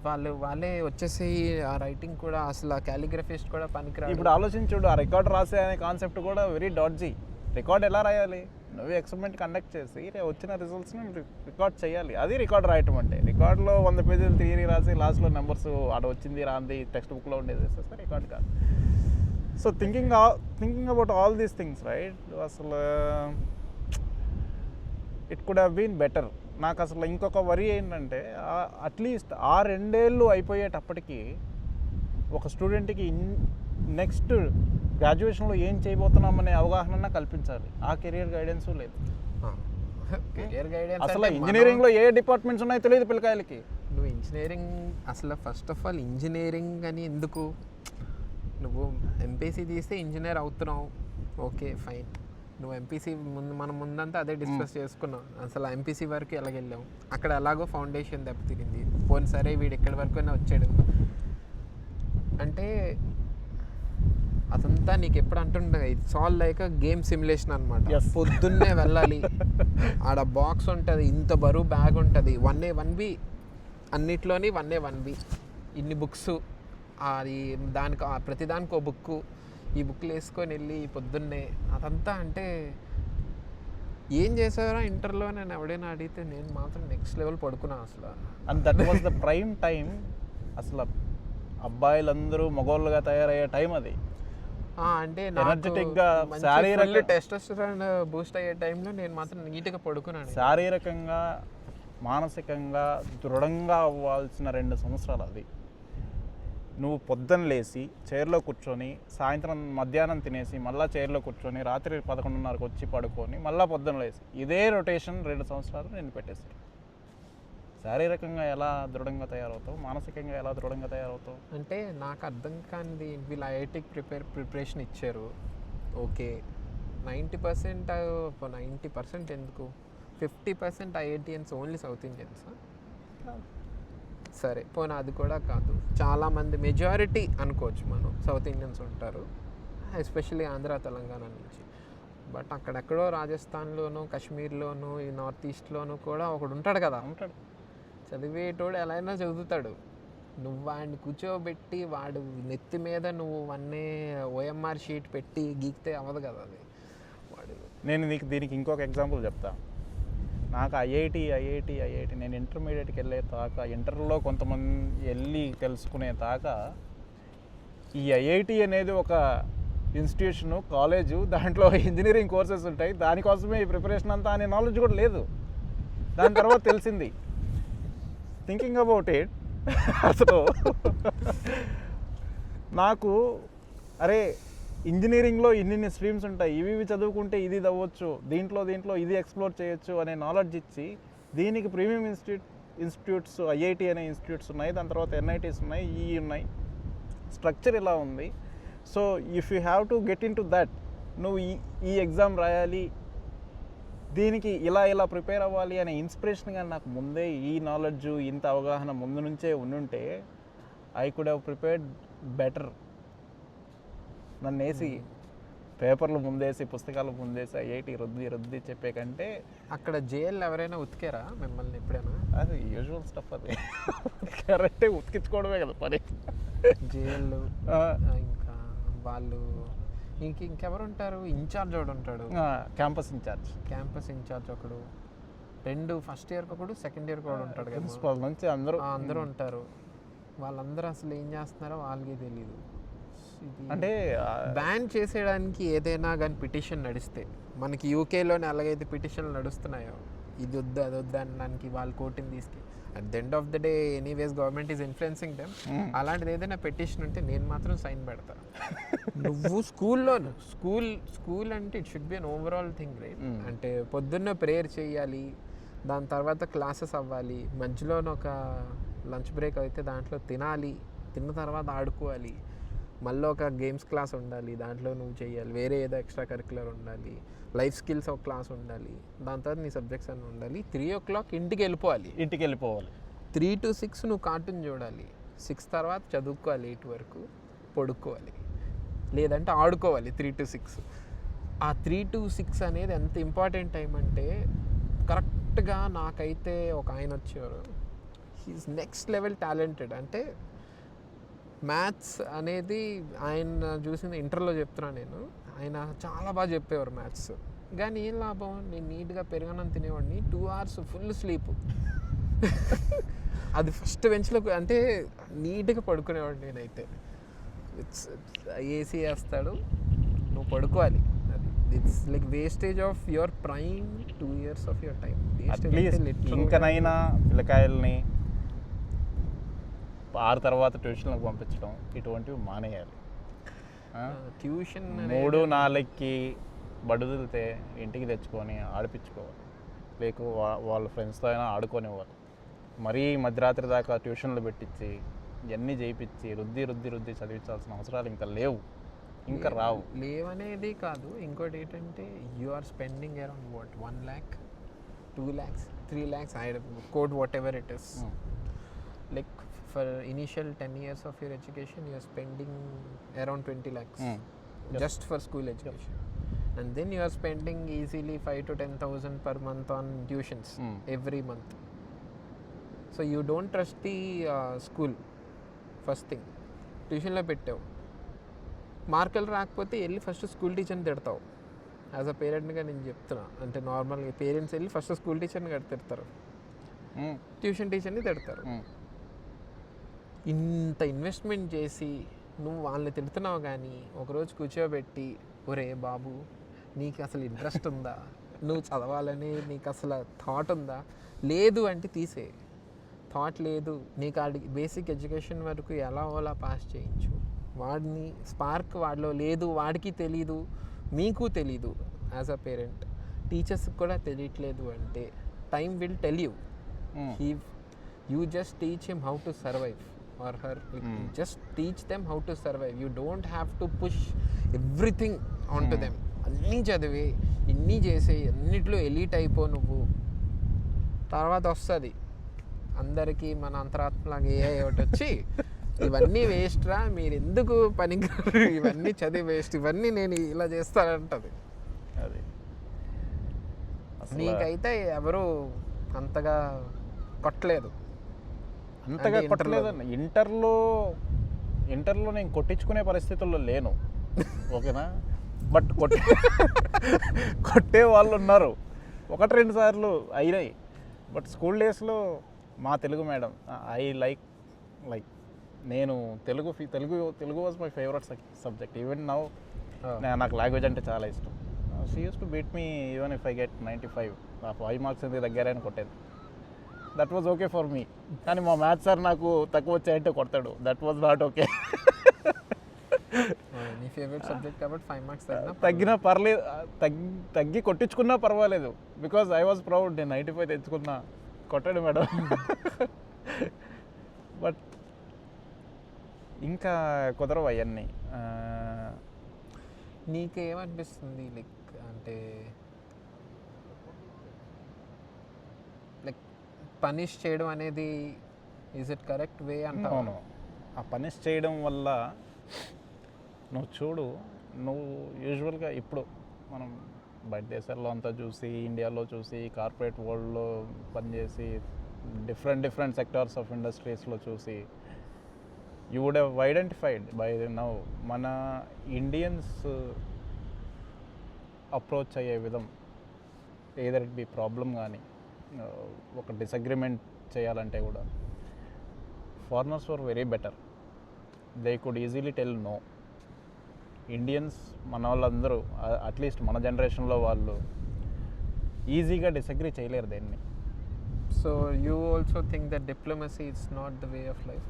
వాళ్ళే వచ్చేసి, ఆ రైటింగ్ కూడా అసలు ఆ క్యాలిగ్రఫిస్ట్ కూడా పనికిరాదు. ఇప్పుడు ఆలోచించుడు, ఆ రికార్డ్ రాసే అనే కాన్సెప్ట్ కూడా వెరీ డాడ్జీ. రికార్డ్ ఎలా రాయాలి? నువ్వు ఎక్స్పెరిమెంట్ కండక్ట్ చేసి వచ్చిన రిజల్ట్స్ని రికార్డ్ చేయాలి. అది రికార్డ్ రాయటం అంటే. రికార్డులో 100 పేజీలు థియరీ రాసి లాస్ట్లో నెంబర్స్ ఆడ వచ్చింది రాంది టెక్స్ట్ బుక్లో ఉండేది వేసేస్తే రికార్డ్ కాదు. So thinking about all these things right, అసలు it could have been better. నాకు అసలు ఇంకొక వరి ఏంటంటే, అట్లీస్ట్ ఆ 2 ఏళ్ళు అయిపోయేటప్పటికి ఒక స్టూడెంట్కి నెక్స్ట్ గ్రాడ్యుయేషన్లో ఏం చేయబోతున్నామనే అవగాహన కల్పించాలి. ఆ కెరియర్ గైడెన్స్ లేదు. కెరియర్ గైడెన్స్ అసలు ఇంజనీరింగ్లో ఏ డిపార్ట్మెంట్స్ ఉన్నాయో తెలియదు పిల్లకాయలకి. నువ్వు ఇంజనీరింగ్ అసలు ఫస్ట్ ఆఫ్ ఆల్ ఇంజనీరింగ్ అని ఎందుకు? నువ్వు ఎంపీసీ తీస్తే ఇంజనీర్ అవుతున్నావు, ఓకే ఫైన్. నువ్వు ఎంపీసీ మనం ముందంతా అదే డిస్కస్ చేసుకున్నాం. అసలు ఎంపీసీ వరకు ఎలాగెళ్ళాం, అక్కడ ఎలాగో ఫౌండేషన్ దెబ్బతిరింది. పోనీ సరే వీడు ఎక్కడి వరకు వచ్చాడు అంటే అదంతా నీకు ఎప్పుడు అంటుండే it's all like game simulation అనమాట. Yes. పొద్దున్నే వెళ్ళాలి, ఆడ బాక్స్ ఉంటుంది, ఇంత బరువు బ్యాగ్ ఉంటుంది, 1A 1B అన్నిట్లోని 1A 1B ఇన్ని బుక్స్, అది దానికి ప్రతిదానికి ఒక బుక్, ఈ బుక్లు వేసుకొని వెళ్ళి పొద్దున్నే అదంతా. అంటే ఏం చేసారా ఇంటర్లో నేను ఎవడైనా అడిగితే నేను మాత్రం నెక్స్ట్ లెవెల్ పడుకున్నా అసలు. And that was the prime time. అసలు అబ్బాయిలందరూ మగోళ్ళుగా తయారయ్యే టైం అది. అంటే ఎనర్జెటిక్గా శారీరక టెస్టోస్టెరాన్ బూస్ట్ అయ్యే టైంలో నేను మాత్రం నీట్గా పడుకున్నాను. శారీరకంగా మానసికంగా దృఢంగా అవ్వాల్సిన 2 సంవత్సరాలు అది. నువ్వు పొద్దున్న లేచి చైర్లో కూర్చొని, సాయంత్రం మధ్యాహ్నం తినేసి మళ్ళీ చైర్లో కూర్చొని, రాత్రి 11:30కి వచ్చి పడుకొని మళ్ళీ పొద్దున్న లేచి ఇదే రొటేషన్ 2 సంవత్సరాలు నేను పెట్టేశాను. శారీరకంగా ఎలా దృఢంగా తయారవుతావు, మానసికంగా ఎలా దృఢంగా తయారవుతావు అంటే నాకు అర్థం కానిది. వీళ్ళు ఐఐటికి ప్రిపరేషన్ ఇచ్చారు, ఓకే. 90% ఎందుకు, 50% ఐఐటియన్స్ ఓన్లీ సౌత్ ఇండియన్స్. సరే పోనీ అది కూడా కాదు, చాలామంది మెజారిటీ అనుకోవచ్చు మనం సౌత్ ఇండియన్స్ ఉంటారు, ఎస్పెషల్లీ ఆంధ్ర తెలంగాణ నుంచి. బట్ అక్కడెక్కడో రాజస్థాన్లోనూ కాశ్మీర్లోనూ ఈ నార్త్ ఈస్ట్లోనూ కూడా ఒకడు ఉంటాడు కదా, ఉంటాడు. చదివేటోడు ఎలా అయినా చదువుతాడు. నువ్వు వాడిని కూర్చోబెట్టి వాడు నెత్తి మీద నువ్వు OMR షీట్ పెట్టి గీకితే అవ్వదు కదా అది. వాడు నేను నీకు దీనికి ఇంకొక ఎగ్జాంపుల్ చెప్తా. నాకు ఐఐటి నేను ఇంటర్మీడియట్కి వెళ్ళే దాకా, ఇంటర్లో కొంతమంది వెళ్ళి తెలుసుకునే దాకా ఈ ఐఐటి అనేది ఒక ఇన్స్టిట్యూషను, కాలేజు, దాంట్లో ఇంజనీరింగ్ కోర్సెస్ ఉంటాయి, దానికోసమే ఈ ప్రిపరేషన్ అంతా అనే నాలెడ్జ్ కూడా లేదు. దాని తర్వాత తెలిసింది. థింకింగ్ అబౌట్ ఇట్, అసలు నాకు అరే ఇంజనీరింగ్లో ఇన్ని స్ట్రీమ్స్ ఉంటాయి, ఇవి చదువుకుంటే ఇది అవ్వచ్చు, దీంట్లో ఇది ఎక్స్ప్లోర్ చేయొచ్చు అనే నాలెడ్జ్ ఇచ్చి, దీనికి ప్రీమియం ఇన్స్టిట్యూట్స్ ఐఐటి అనే ఇన్స్టిట్యూట్స్ ఉన్నాయి, దాని తర్వాత NITs ఉన్నాయి, ఉన్నాయి, స్ట్రక్చర్ ఇలా ఉంది. So if you have to get in to that, నువ్వు ఈ ఎగ్జామ్ రాయాలి, దీనికి ఇలా ప్రిపేర్ అవ్వాలి అనే ఇన్స్పిరేషన్ కానీ నాకు ముందే ఈ నాలెడ్జ్, ఇంత అవగాహన ముందు నుంచే ఉండుంటే I could have prepared better. నన్ను వేసి పేపర్లు ముందేసి, పుస్తకాలు ముందేసి ఐఐటి రుద్ది చెప్పే కంటే. అక్కడ జైలు ఎవరైనా ఉతికారా మిమ్మల్ని ఎప్పుడైనా? అది యూజువల్ స్టఫ్, అది కరెక్టే, ఉతికించుకోవడమే కదా పని. జైలు ఇంకా వాళ్ళు ఇంకెవరు ఉంటారు, ఇన్ఛార్జ్ ఒకడు ఉంటాడు, క్యాంపస్ ఇన్ఛార్జ్ ఒకడు, 2 ఫస్ట్ ఇయర్కి ఒకడు, సెకండ్ ఇయర్కి ఒకడు ఉంటాడు కదా, ప్రిన్సిపల్ నుంచి అందరూ ఉంటారు. వాళ్ళందరూ అసలు ఏం చేస్తున్నారో వాళ్ళకి తెలియదు. అంటే బ్యాన్ చేసేయడానికి ఏదైనా కానీ పిటిషన్ నడిస్తే, మనకి యూకేలోనే అలాగైతే పిటిషన్లు నడుస్తున్నాయో, ఇది వద్దు అది వద్దు అనడానికి వాళ్ళు కోర్టుని తీసుకెళ్ళి, at the end of the day anyways government is influencing them. అలాంటిది ఏదైనా పిటిషన్ ఉంటే నేను మాత్రం సైన్ పెడతా. నువ్వు స్కూల్ అంటే it should be an overall thing, right? అంటే పొద్దున్న ప్రేయర్ చేయాలి, దాని తర్వాత క్లాసెస్ అవ్వాలి, మధ్యలోనే ఒక లంచ్ బ్రేక్ అయితే దాంట్లో తినాలి, తిన్న తర్వాత ఆడుకోవాలి, మళ్ళీ ఒక గేమ్స్ క్లాస్ ఉండాలి, దాంట్లో నువ్వు చేయాలి, వేరే ఏదో ఎక్స్ట్రా కరిక్యులర్ ఉండాలి, లైఫ్ స్కిల్స్ ఒక క్లాస్ ఉండాలి, దాని తర్వాత నీ సబ్జెక్ట్స్ అన్నీ ఉండాలి. 3 o'clock ఇంటికి వెళ్ళిపోవాలి. 3 to 6 నువ్వు కార్టూన్ చూడాలి, 6 తర్వాత చదువుకోవాలి, 8 వరకు పడుకోవాలి, లేదంటే ఆడుకోవాలి 3 to 6. ఆ 3 to 6 అనేది ఎంత ఇంపార్టెంట్ టైం అంటే, కరెక్ట్గా నాకైతే ఒక ఆయన వచ్చేవారు, హీఈస్ నెక్స్ట్ లెవెల్ టాలెంటెడ్. అంటే మ్యాథ్స్ అనేది ఆయన చూసింది ఇంటర్లో చెప్తున్నాను నేను, ఆయన చాలా బాగా చెప్పేవారు మ్యాథ్స్. కానీ ఏం లాభం, నేను నీట్గా పెరగనం తినేవాడిని, 2 hours ఫుల్ స్లీప్. అది ఫస్ట్ బెంచ్లో అంటే నీట్గా పడుకునేవాడిని నేనైతే. ఏసీ వేస్తాడు, నువ్వు పడుకోవాలి. అది it's like wastage of your prime 2 years of your time. ఇంకనైనా పిల్లకాయల్ని 6 తర్వాత ట్యూషన్లకు పంపించడం ఇటువంటివి మానేయాలి. ట్యూషన్ 3-4కి బడుదిలితే ఇంటికి తెచ్చుకొని ఆడిపించుకోవాలి, లేక వాళ్ళ ఫ్రెండ్స్తో అయినా ఆడుకోనివ్వాలి. మరీ మధ్యరాత్రి దాకా ట్యూషన్లు పెట్టించి ఇవన్నీ చేయించి రుద్ది చదివించాల్సిన అవసరాలు ఇంకా లేవు, ఇంకా రావు. లేవనేది కాదు, ఇంకోటి ఏంటంటే you are spending around 1 lakh, 2 lakhs, 3 lakhs, I quote whatever it is. Like for initial 10 years of your education, you are spending around 20 lakhs. just for school education. And then you are spending easily 5,000 to 10,000 per month on tuitions every month. So you don't trust the school. First thing ట్యూషన్లో పెట్టావు, మార్కులు రాకపోతే వెళ్ళి first school టీచర్ని తిడతావు. As a పేరెంట్గా నేను చెప్తున్నా, అంటే నార్మల్గా పేరెంట్స్ వెళ్ళి ఫస్ట్ స్కూల్ టీచర్ని తిడతారు, ట్యూషన్ టీచర్ని తిడతారు. ఇంత ఇన్వెస్ట్మెంట్ చేసి నువ్వు వాళ్ళని తిడుతున్నావు, కానీ ఒకరోజు కూర్చోబెట్టి ఒరే బాబు నీకు అసలు ఇంట్రెస్ట్ ఉందా, నువ్వు చదవాలని నీకు అసలు థాట్ ఉందా, లేదు అంటే తీసే. థాట్ లేదు నీకు, బేసిక్ ఎడ్యుకేషన్ వరకు ఎలా అలా పాస్ చేయించు. వాడిని స్పార్క్ వాడిలో లేదు, వాడికి తెలీదు, మీకు తెలీదు. యాజ్ అ పేరెంట్ టీచర్స్కి కూడా తెలియట్లేదు అంటే time will tell you. You just teach him how to survive or her. Just teach them how to survive. You don't have to push everything onto them. అన్నీ చదివి ఇన్ని చేసే అన్నిట్లో ఎలీట్ అయిపో నువ్వు, తర్వాత వస్తుంది అందరికీ మన అంతరాత్మలాగా ఏ ఒకటి వచ్చి ఇవన్నీ వేస్ట్ రా, మీరు ఎందుకు పనికిరారు, ఇవన్నీ చదివి వేస్ట్, ఇవన్నీ నేను ఇలా చేస్తానంటది. అది నీకైతే ఎవరు అంతగా కొట్టలేదు. అంతగా కొట్టలేదండి. ఇంటర్లో నేను కొట్టించుకునే పరిస్థితుల్లో లేను, ఓకేనా. బట్ కొట్టే వాళ్ళు ఉన్నారు, 1-2 సార్లు అయినాయి. బట్ స్కూల్ డేస్లో మా తెలుగు మేడం, ఐ లైక్ నేను Telugu was my favourite subject. Even now నాకు లాంగ్వేజ్ అంటే చాలా ఇష్టం. She use to beat me even if I get 95. ఆ 5 మార్క్స్ ఎందుకు దగ్గరైనా కొట్టేది. That was okay for me. కానీ మా మ్యాథ్స్ సార్ నాకు తక్కువ వచ్చాయంటే కొడతాడు. That was not okay. నీ ఫేవరెట్ సబ్జెక్ట్ కాబట్టి 5 మార్క్స్ తగ్గినా పర్లేదు, తగ్గి కొట్టించుకున్నా పర్వాలేదు. బికాజ్ ఐ వాజ్ ప్రౌడ్, నేను 95 తెచ్చుకున్నా. కొట్టాడు మేడం. బట్ ఇంకా కుదరవు అవన్నీ. నీకేమనిపిస్తుంది అంటే పనిష్ చేయడం అనేది ఈజ్ ఇట్ కరెక్ట్ వే అంటాను. ఆ పనిష్ చేయడం వల్ల నువ్వు చూడు, నువ్వు యూజువల్గా ఇప్పుడు మనం బయట దేశాల్లో అంతా చూసి, ఇండియాలో చూసి, కార్పొరేట్ వరల్డ్లో పనిచేసి, డిఫరెంట్ సెక్టార్స్ ఆఫ్ ఇండస్ట్రీస్లో చూసి, you would have identified by now మన ఇండియన్స్ అప్రోచ్ అయ్యే విధం, ఏదర్ ఇట్ బి ప్రాబ్లం కానీ ఒక డిసగ్రిమెంట్ చేయాలంటే కూడా foreigners were very better. They could easily tell no. Indians మన వాళ్ళందరూ అట్లీస్ట్ మన జనరేషన్లో వాళ్ళు ఈజీగా డిసగ్రీ చేయలేరు దేన్ని. So you also think that diplomacy it's not the way of life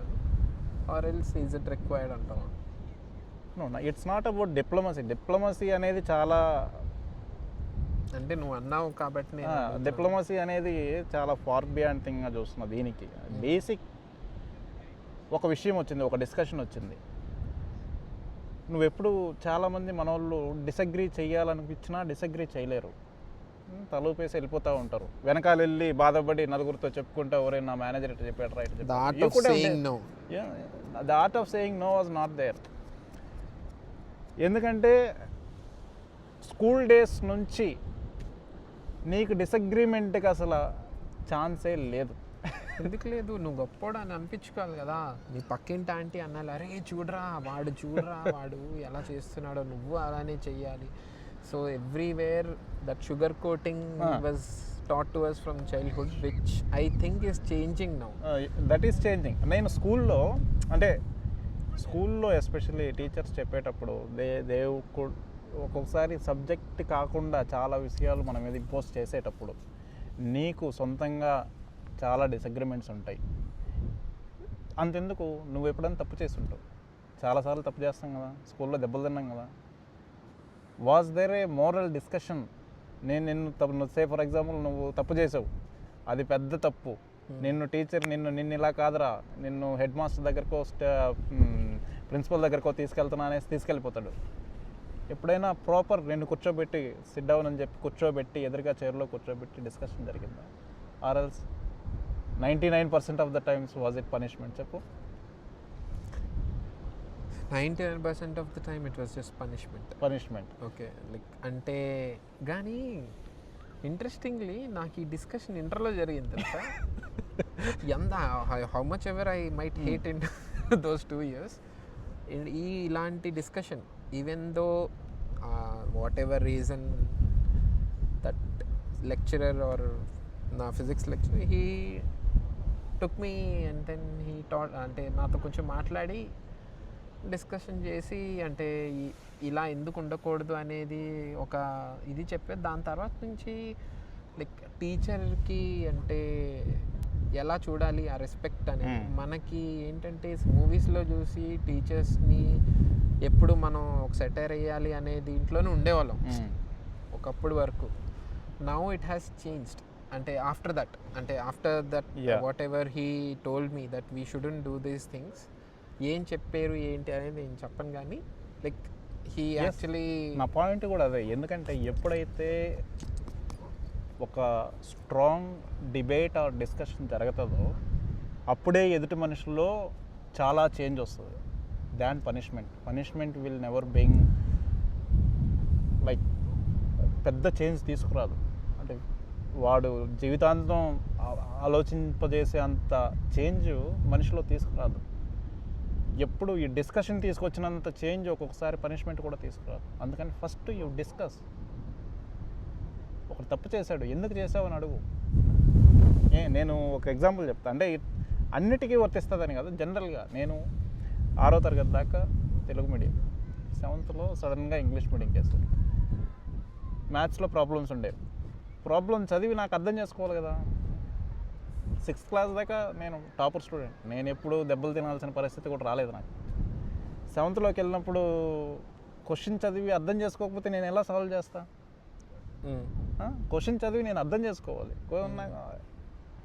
or else is it required అంటావా? No, it's not about diplomacy అనేది చాలా, అంటే నువ్వు అన్నావు కాబట్టి డిప్లొమసీ అనేది చాలా ఫార్ బియాండ్ థింగ్గా చూస్తున్నా. దీనికి బేసిక్ ఒక విషయం వచ్చింది, ఒక డిస్కషన్ వచ్చింది. నువ్వెప్పుడు చాలామంది మన వాళ్ళు డిసగ్రీ చేయాలనిపించినా డిసగ్రీ చేయలేరు, తలూపేసి వెళ్ళిపోతూ ఉంటారు. వెనకాల వెళ్ళి బాధపడి నలుగురితో చెప్పుకుంటా, ఒరే నా మేనేజర్ ఇట్లా చెప్పాడు right. The art of saying no was not there. ఎందుకంటే స్కూల్ డేస్ నుంచి నీకు డిసగ్రిమెంట్కి అసలు ఛాన్సే లేదు. ఎందుకు లేదు? నువ్వు గొప్పోడు అని అనిపించుకోవాలి కదా. నీ పక్కింటి ఆంటీ అన్నాడు, అరే చూడరా వాడు ఎలా చేస్తున్నాడో, నువ్వు అలానే చెయ్యాలి. So everywhere that sugar coating was taught to us from childhood, which I think is changing now. That is changing. నేను స్కూల్లో ఎస్పెషల్లీ టీచర్స్ చెప్పేటప్పుడు దే కుడ్ ఒక్కొక్కసారి సబ్జెక్ట్ కాకుండా చాలా విషయాలు మన మీద ఇంపోజ్ చేసేటప్పుడు నీకు సొంతంగా చాలా డిసగ్రిమెంట్స్ ఉంటాయి. అంతెందుకు, నువ్వు ఎప్పుడైనా తప్పు చేస్తుంటావు, చాలాసార్లు తప్పు చేస్తాం కదా, స్కూల్లో దెబ్బలు తిన్నాం కదా. Was there a moral discussion? నిన్ను సే ఫర్ ఎగ్జాంపుల్ నువ్వు తప్పు చేసావు, అది పెద్ద తప్పు, నిన్ను టీచర్ నిన్ను ఇలా కాదురా, నిన్ను హెడ్ మాస్టర్ దగ్గరకో ప్రిన్సిపల్ దగ్గరకో తీసుకెళ్తున్నా అనేసి తీసుకెళ్ళిపోతాడు. ఎప్పుడైనా ప్రాపర్ నిన్ను కూర్చోబెట్టి సిట్ డౌన్ అని చెప్పి కూర్చోబెట్టి ఎదురుగా చైర్లో కూర్చోబెట్టి డిస్కషన్ జరిగిందా? Or else 99% of the times was it punishment? చెప్పు. 99% of the time it was just punishment. Okay, like అంటే కానీ ఇంట్రెస్టింగ్లీ నాకు ఈ డిస్కషన్ ఇంటర్లో జరిగింది తెలుసా. ఎంత how much ever I might hate in those 2 years, ఇలాంటి discussion even though whatever reason that lecturer or నా physics lecturer he took me and then he taught అంటే నాతో కొంచెం మాట్లాడి డిస్కషన్ చేసి అంటే ఇలా ఎందుకు ఉండకూడదు అనేది ఒక ఇది చెప్పేది. దాని తర్వాత నుంచి లైక్ టీచర్కి అంటే ఎలా చూడాలి ఆ రెస్పెక్ట్ అనేది మనకి ఏంటంటే మూవీస్లో చూసి టీచర్స్ని ఎప్పుడు మనం ఒక సెటైర్ వేయాలి అనే దీంట్లోనే ఉండేవాళ్ళం ఒకప్పుడు వరకు. Now it has changed. అంటే after that whatever he told me that we shouldn't do these things, ఏం చెప్పారు ఏంటి అనేది నేను చెప్పను కానీ లైక్ హీ యాక్చువల్లీ నా పాయింట్ కూడా అదే. ఎందుకంటే ఎప్పుడైతే ఒక స్ట్రాంగ్ డిబేట్ ఆర్ డిస్కషన్ జరుగుతుందో అప్పుడే ఎదుటి మనుషుల్లో చాలా చేంజ్ వస్తుంది than punishment will never being like పెద్ద చేంజ్ తీసుకురాదు. అంటే వాడు జీవితాంతం ఆలోచింపజేసే అంత చేంజ్ మనిషిలో తీసుకురాదు. ఎప్పుడు ఈ డిస్కషన్ తీసుకొచ్చినంత చేంజ్ ఒక్కొక్కసారి పనిష్మెంట్ కూడా తీసుకురాదు. అందుకని ఫస్ట్ యూ డిస్కస్. ఒకరు తప్పు చేశాడు, ఎందుకు చేసావు అని అడుగు. నేను ఒక ఎగ్జాంపుల్ చెప్తాను, అంటే అన్నిటికీ వర్తిస్తుందని కాదు, జనరల్గా నేను 6వ తరగతి దాకా తెలుగు మీడియం, 7th సడన్గా ఇంగ్లీష్ మీడియం చేశాను. మ్యాథ్స్లో ప్రాబ్లమ్స్ ఉండేవి. ప్రాబ్లం చదివి నాకు అర్థం చేసుకోవాలి కదా. 6th క్లాస్ దాకా నేను టాపర్ స్టూడెంట్, నేను ఎప్పుడు దెబ్బలు తినాల్సిన పరిస్థితి కూడా రాలేదు నాకు. 7thలోకి వెళ్ళినప్పుడు క్వశ్చన్ చదివి అర్థం చేసుకోకపోతే నేను ఎలా సాల్వ్ చేస్తా? క్వశ్చన్ చదివి నేను అర్థం చేసుకోవాలి.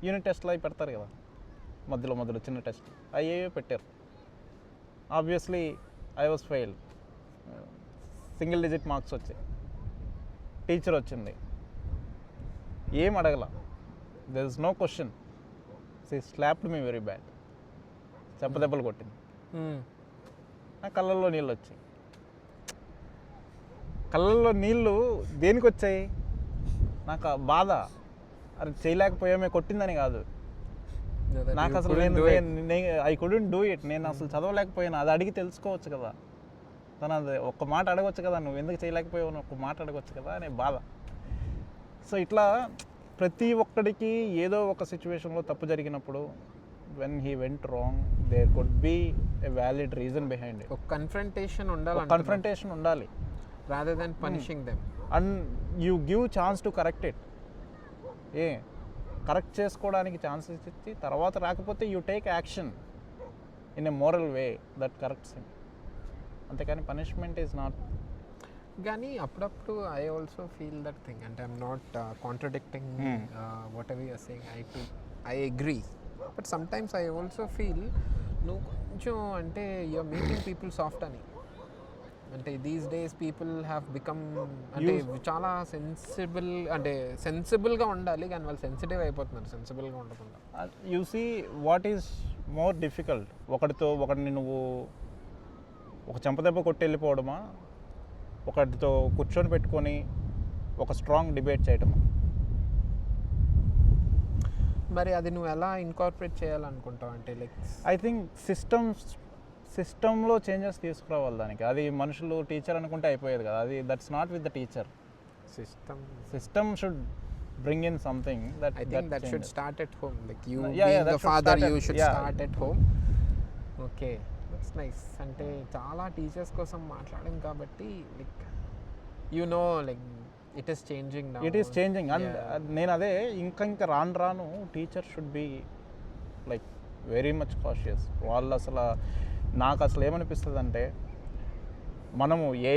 యూనిట్ టెస్ట్లు అవి పెడతారు కదా, మధ్యలో చిన్న టెస్ట్ అయ్యేవో పెట్టారు. Obviously I was failed. Single digit marks వచ్చాయి. టీచర్ వచ్చింది, ఏం అడగల, there is no question, she slapped me very bad. దెబ్బలు కొట్టింది. నా కళ్ళల్లో నీళ్ళు వచ్చాయి. కళ్ళల్లో నీళ్ళు దేనికి వచ్చాయి? నాకు బాధ, అది చేయలేకపోయామే, కొట్టిందని కాదు. నాకు అసలు ఐ కుడెంట్ డూ ఇట్. నేను అసలు చదవలేకపోయాను. అది అడిగి తెలుసుకోవచ్చు కదా, తను అది ఒక్క మాట అడగవచ్చు కదా, నువ్వు ఎందుకు చేయలేకపోయావు అని ఒక్క మాట అడగవచ్చు కదా అనే బాధ. సో ఇట్లా ప్రతి ఒక్కడికి ఏదో ఒక సిచ్యువేషన్లో తప్పు జరిగినప్పుడు when he went wrong there could be a valid reason behind it. ఒక కన్ఫ్రంటేషన్ ఉండాలి rather than punishing them. And you give chance to correct it. Correct చేసుకోవడానికి ఛాన్సెస్ ఇచ్చి తర్వాత రాకపోతే you take action in a moral way that corrects him. అంతేకాని punishment is not. కానీ అప్పుడప్పుడు I also feel that thing, అంటే I'm not contradicting whatever you're saying. I agree, but sometimes I also feel నువ్వు కొంచెం అంటే you're making people soft అని. అంటే these days people have become అంటే చాలా సెన్సిబుల్గా ఉండాలి, కానీ వాళ్ళు సెన్సిటివ్ అయిపోతున్నారు సెన్సిబుల్గా ఉండకుండా. You see what is more difficult, ఒకడిని నువ్వు ఒక చెంపదెబ్బ కొట్టి వెళ్ళిపోవడమా, ఒకటితో కూర్చొని పెట్టుకొని ఒక స్ట్రాంగ్ డిబేట్ చేయడమా? మరి అది నువ్వు ఎలా ఇన్కార్పొరేట్ చేయాలనుకుంటావు? అంటే లైక్ ఐ థింక్ సిస్టంలో చేంజెస్ తీసుకురావాలి దానికి. అది మనుషులు టీచర్ అనుకుంటే అయిపోయేది కదా, అది that's not with the teacher. System should bring in something that I think that changes. should start at home, like you being the father you should start at home. Okay, that's nice. అంటే చాలా teachers కోసం మాట్లాడాం కాబట్టి like you know like it is changing now. It is changing. And నేను అదే ఇంకా రాను teacher should be like very much cautious. వాళ్ళు అసలు నాకు అసలు ఏమనిపిస్తుంది అంటే మనము ఏ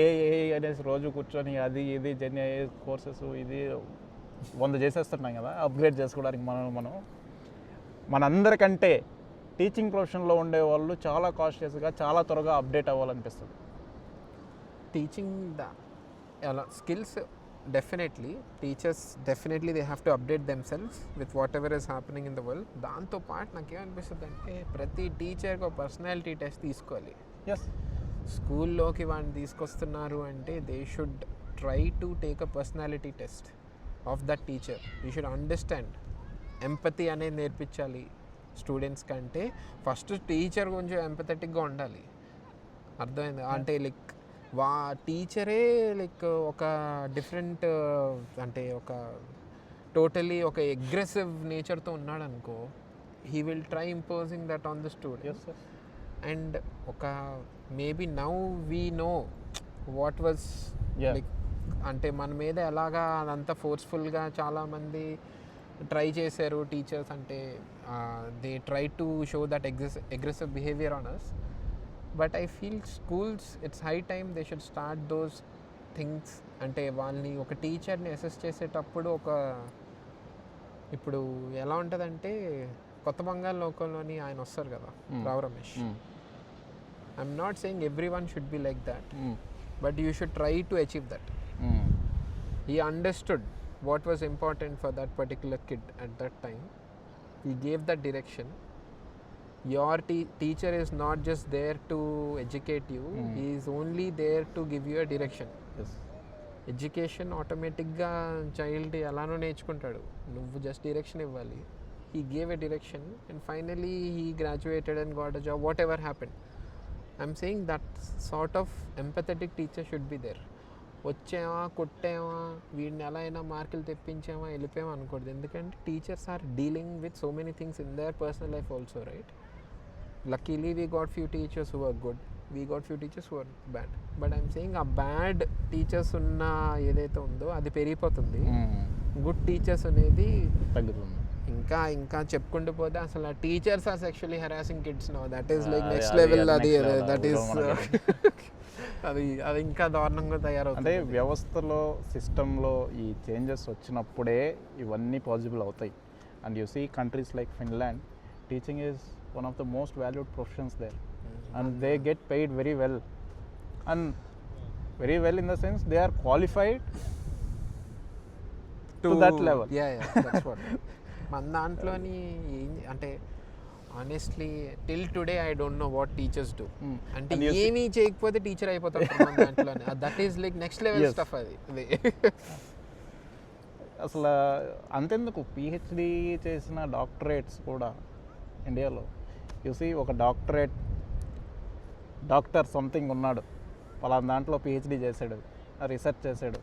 అనేసి రోజు కూర్చొని అది ఇది జెన్ కోర్సెస్ ఇది 100 చేసేస్తున్నాం కదా, అప్గ్రేడ్ చేసుకోవడానికి మనందరికంటే టీచింగ్ ప్రొఫెషన్లో ఉండేవాళ్ళు చాలా కాషియస్గా చాలా త్వరగా అప్డేట్ అవ్వాలనిపిస్తుంది. టీచింగ్ అలా skills definitely teachers definitely they have to update themselves with what ever is happening in the world. దాంతోపాటు నాకేమనిపిస్తుంది అంటే ప్రతి టీచర్కి ఒక పర్సనాలిటీ టెస్ట్ తీసుకోవాలి. ఎస్. స్కూల్లోకి వాడిని తీసుకొస్తున్నారు అంటే they should try to take a personality test of that teacher. You should understand. Empathy అనేది నేర్పించాలి స్టూడెంట్స్ కంటే. ఫస్ట్ టీచర్ కొంచెం ఎంపథెటిక్గా ఉండాలి. అర్థమైంది? అంటే లైక్ టీచరే లైక్ ఒక డిఫరెంట్ అంటే ఒక టోటలీ ఒక అగ్రెసివ్ నేచర్తో ఉన్నాడు అనుకో, he will try imposing that on the students. And ఒక maybe now we know what was like అంటే మన మీద ఎలాగా అదంతా ఫోర్స్ఫుల్గా చాలామంది ట్రై చేశారు టీచర్స్. అంటే they try to show that aggressive behaviour on us. But I feel schools it's high time they should start those things. అంటే వాళ్ళని ఒక టీచర్ని అసెస్ చేసేటప్పుడు ఇప్పుడు ఎలా ఉంటుందంటే కొత్త బంగాళ లోకంలోని ఆయన వస్తారు కదా Rao Ramesh. I'm not saying everyone should be like that, but you should try to achieve that. He understood what was important for that particular kid at that time. He gave that direction. Your teacher is not just there to educate you, he is only there to give you a direction. Yes. Education automatically child elano నేర్చుకుంటాడు, నువ్వు just direction ఇవ్వాలి. He gave a direction and finally he graduated and got a job, whatever happened. I'm saying that sort of empathetic teacher should be there. వచ్చామా కొట్టామా వీడిని ఎలా అయినా మార్కులు తెప్పించామా వెళ్ళిపోయామా అనకూడదు. ఎందుకంటే teachers are dealing with so many things in their personal life also, right? Luckily we got few teachers who are good, we got few teachers who are bad. But I'm saying ఆ bad teachers ఉన్న ఏదైతే ఉందో అది పెరిగిపోతుంది, good teachers అనేది తగ్గుతుంది. ఇంకా ఇంకా చెప్పుకుంటూ పోతే అసలు ఆ teachers are sexually harassing kids now. That is like next level. అది దట్ ఈస్ అది ఇంకా దారుణంగా తయారవుతుంది. అంటే వ్యవస్థలో సిస్టంలో ఈ చేంజెస్ వచ్చినప్పుడే ఇవన్నీ పాసిబుల్ అవుతాయి. And you see countries like Finland, teaching is one of the most valued professions there and they get paid very well. And very well in the sense they are qualified to that level. మన దాంట్లోని అంటే honestly till today I don't know what teachers do. అంటే ఏమీ చేయకపోతే teacher అయిపోతారు మన దాంట్లోనే. That is like next level stuff. అది అసలు అంతెందుకు పిహెచ్డి చేసిన డాక్టరేట్స్ కూడా ఇండియాలో చూసి ఒక డాక్టర్ సంథింగ్ ఉన్నాడు, పలానా దాంట్లో పిహెచ్డి చేశాడు, రీసెర్చ్ చేశాడు,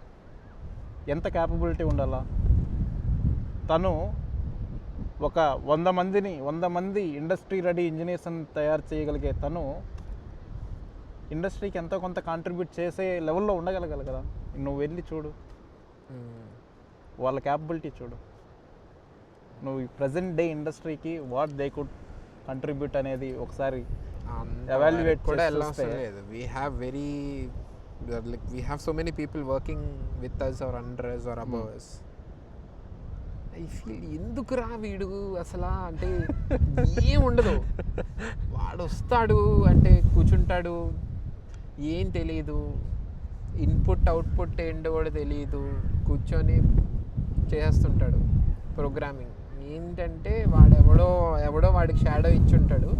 ఎంత క్యాపబిలిటీ ఉండాలా? తను ఒక 100 మంది ఇండస్ట్రీ రెడీ ఇంజనీర్స్ని తయారు చేయగలిగే తను ఇండస్ట్రీకి ఎంతో కొంత కాంట్రిబ్యూట్ చేసే లెవెల్లో ఉండగలగాలి కదా. నువ్వు వెళ్ళి చూడు, వాళ్ళ క్యాపబిలిటీ చూడు, నువ్వు ప్రజెంట్ డే ఇండస్ట్రీకి వాట్ దే కుడ్ కంట్రిబ్యూట్ అనేది ఒకసారి ఎవాల్యుయేట్ కూడా వెళ్ళలేదు. We have so many people working with us or under us or above us. I feel ఎందుకురా వీడు అసలు అంటే ఏం ఉండదు. వాడు వస్తాడు అంటే కూర్చుంటాడు, ఏం తెలియదు, ఇన్పుట్ అవుట్పుట్ ఏంటో కూడా తెలియదు, కూర్చొని చేస్తుంటాడు ప్రోగ్రామింగ్. ఏంటంటే ఎవడో వాడికి షాడో ఇచ్చుంటాడు,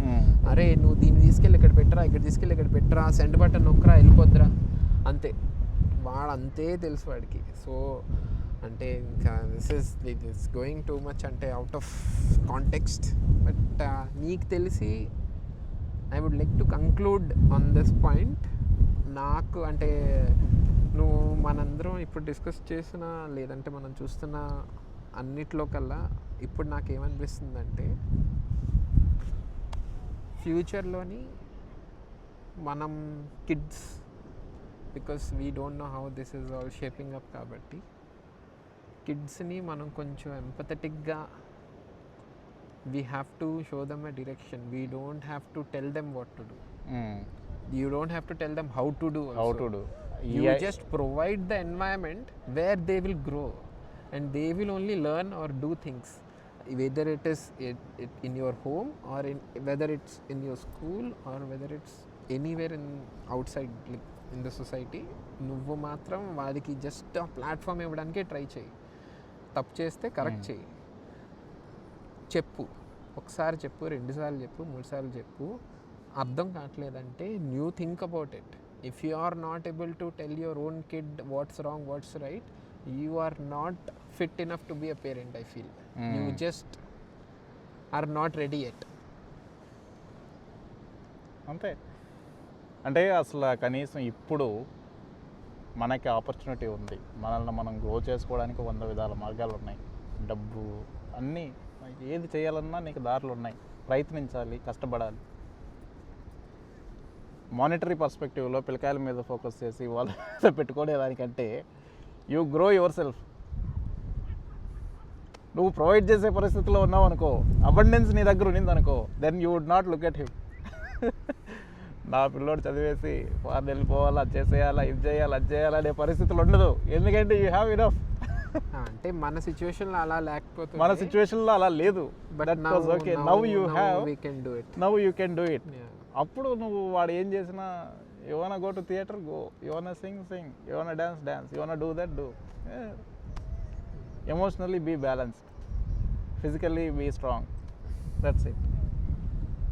అరే నువ్వు దీన్ని తీసుకెళ్ళి ఇక్కడ పెట్టరా, ఇక్కడ తీసుకెళ్ళి ఇక్కడ పెట్టరా, సెండ్ బటన్ నొక్కరా వెళ్ళిపోద్దురా, అంతే. వాడు అంతే తెలుసు వాడికి. సో అంటే ఇంకా this is going too much అంటే అవుట్ ఆఫ్ కాంటెక్స్ట్. బట్ నీకు తెలిసి I would like to conclude on this point. నాకు అంటే నువ్వు మనందరం ఇప్పుడు డిస్కస్ చేసిన లేదంటే మనం చూస్తున్న అన్నిట్లో కల్లా ఇప్పుడు నాకేమనిపిస్తుందంటే ఫ్యూచర్లోని మనం kids, because we don't know how this is all shaping up, కాబట్టి కిడ్స్ని మనం కొంచెం ఎంపథెటిక్గా we have to show them a direction. We don't have to tell them what to do. You don't have to tell them how to do. You just provide the environment where they will grow and they will only learn or do things, whether it is in your home or whether it's in your school or whether it's anywhere outside, like in the society. నువ్వు మాత్రం వాడికి just ఆ platform ఇవ్వడానికే try చేయి. తప్పు చేస్తే correct చేయి, చెప్పు, ఒకసారి చెప్పు, 2 సార్లు చెప్పు, 3 సార్లు చెప్పు. అర్థం కావట్లేదంటే new think about it. If you are not able to tell your own kid what's wrong what's right, you are not fit enough to be a parent. I feel you just are not ready yet. అంతే. అంటే అసలు కనీసం ఇప్పుడు మనకి opportunity ఉంది, మనల్ని మనం grow చేసుకోవడానికి 100 విధాల మార్గాలు ఉన్నాయి, డబ్బు అన్నీ, ఏది చేయాలన్నా నీకు దారులు ఉన్నాయి, ప్రయత్నించాలి, కష్టపడాలి. మానిటరీ పర్స్పెక్టివ్లో పిల్లకాయల మీద ఫోకస్ చేసి వాళ్ళ మీద పెట్టుకునేదానికంటే యూ గ్రో యువర్ సెల్ఫ్. నువ్వు ప్రొవైడ్ చేసే పరిస్థితిలో ఉన్నావు అనుకో, అబండెన్స్ నీ దగ్గర ఉన్నింది అనుకో, then you would not look at him. నా పిల్లోడు చదివేసి వారిని వెళ్ళిపోవాలా, అది చేసేయాలా, ఇది చేయాలి, అది చేయాలా అనే పరిస్థితులు ఉండదు, ఎందుకంటే యూ హ్యావ్ ఇనఫ్. అంటే మన సిచ్యువేషన్లో అలా లేకపోతే, మన సిచ్యువేషన్లో అలా లేదు. Okay, now you have, now you can do it. అప్పుడు నువ్వు వాడు ఏం చేసినా, you wanna go to theatre, go, you wanna sing, you wanna dance, you wanna do that, do. Emotionally be balanced, physically be strong, that's it.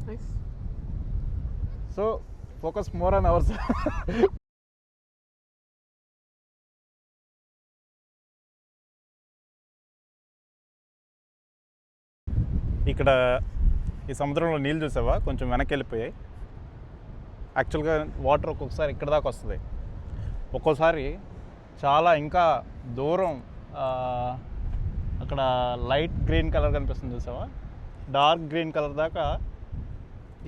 Nice. So focus more on ours. ఇక్కడ ఈ సముద్రంలో నీళ్ళు చూసావా, కొంచెం వెనక్కి వెళ్ళిపోయాయి. యాక్చువల్గా water ఒక్కొక్కసారి ఇక్కడ దాకా వస్తుంది, ఒక్కోసారి చాలా ఇంకా దూరం అక్కడ లైట్ గ్రీన్ కలర్ కనిపిస్తుంది చూసావా, డార్క్ గ్రీన్ కలర్ దాకా.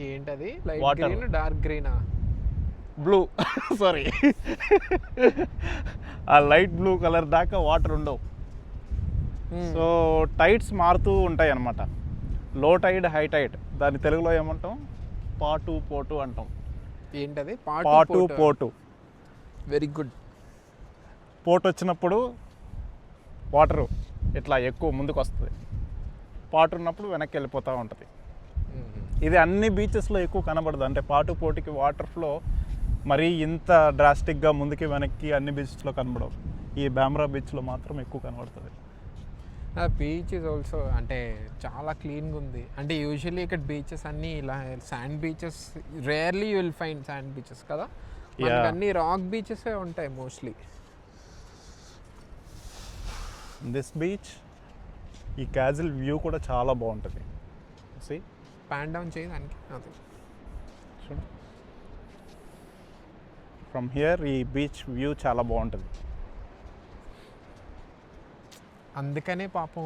ఏంటది? లైట్ గ్రీన్, డార్క్ గ్రీనా? బ్లూ, సారీ, ఆ లైట్ బ్లూ కలర్ దాకా వాటర్ ఉండవు. సో టైడ్స్ మారుతూ ఉంటాయి అన్నమాట. లో టైడ్, హై టైడ్, దాన్ని తెలుగులో ఏమంటాం? పాటు పోటు అంటాం. ఏంటది? పాటు పోటు. Very good. పోటు వచ్చినప్పుడు వాటరు ఇట్లా ఎక్కువ ముందుకు వస్తుంది, పాటు ఉన్నప్పుడు వెనక్కి వెళ్ళిపోతూ ఉంటుంది. ఇది అన్ని బీచెస్లో ఎక్కువ కనబడదు. అంటే పాటు పోటుకి వాటర్ ఫ్లో మరీ ఇంత డ్రాస్టిక్గా ముందుకి వెనక్కి అన్ని బీచెస్లో కనబడవు, ఈ బామ్రా బీచ్లో మాత్రం ఎక్కువ కనబడుతుంది. బీచ్ ఇస్ ఆల్సో అంటే చాలా క్లీన్గా ఉంది. అంటే యూజువల్లీ ఇక్కడ బీచెస్ అన్నీ ఇలా sand beaches, rarely you will find sand beaches కదా, అన్ని రాక్ బీచెస్ ఉంటాయి మోస్ట్లీ. దిస్ బీచ్, ఈ క్యాజిల్ వ్యూ కూడా చాలా బాగుంటుంది. సి, ప్యాన్ డౌన్ చేయడానికి అది చూడు, ఫ్రమ్ హియర్ ఈ బీచ్ వ్యూ చాలా బాగుంటుంది. అందుకనే పాపం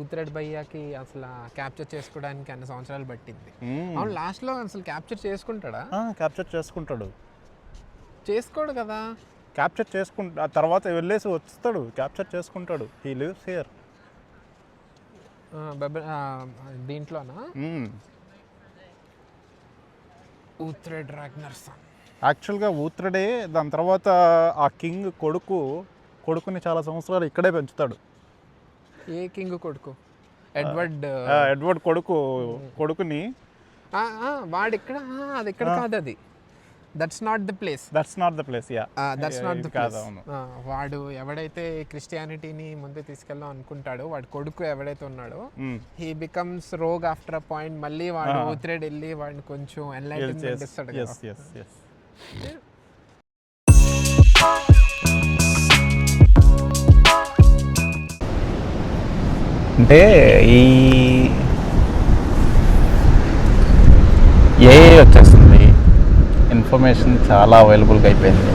ఉత్తరాడ్ భయ్యాకి అసలు క్యాప్చర్ చేసుకోవడానికి అన్ని సంవత్సరాలు పట్టింది. అవును, లాస్ట్లో అసలు క్యాప్చర్ చేసుకుంటాడా? క్యాప్చర్ చేసుకుంటాడు. చేసుకోడు కదా, క్యాప్చర్ ఆ తర్వాత వెళ్ళేసి వస్తాడు, క్యాప్చర్ చేసుకుంటాడు. He lives here. దీంట్లోనా? Uhtred Ragnarson. యాక్చువల్గా ఉత్తరడే, దాని తర్వాత ఆ కింగ్ కొడుకుని చాలా సంవత్సరాలు ఇక్కడే పెంచుతాడు. ఏ కింగ్ కొడుకు? ఎడ్వర్డ్ కొడుకుని వాడు ఇక్కడ, అది ఇక్కడ కాదు, అది that's not the place. That's not the place. Yeah, that's not the place. వాడు ఎవడైతే క్రిస్టియానిటీని ముందు తీసుకెళ్దాం అనుకుంటాడో, వాడు కొడుకు ఎవడైతే ఉన్నాడో, he becomes rogue after a point. మళ్ళీ వాడు ఉత్తరాడ్ వెళ్ళి వాడిని కొంచెం ఎన్లైటన్మెంట్ ఇస్తాడు కదా. అంటే ఈ ఏఐ వచ్చేస్తుంది, ఇన్ఫర్మేషన్ చాలా అవైలబుల్గా అయిపోయింది.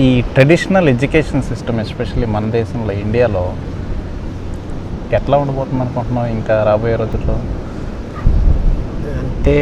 ఈ ట్రెడిషనల్ ఎడ్యుకేషన్ సిస్టమ్ ఎస్పెషల్లీ మన దేశంలో, ఇండియాలో ఎట్లా ఉండబోతుంది అనుకుంటున్నాం ఇంకా రాబోయే రోజుల్లో? అంటే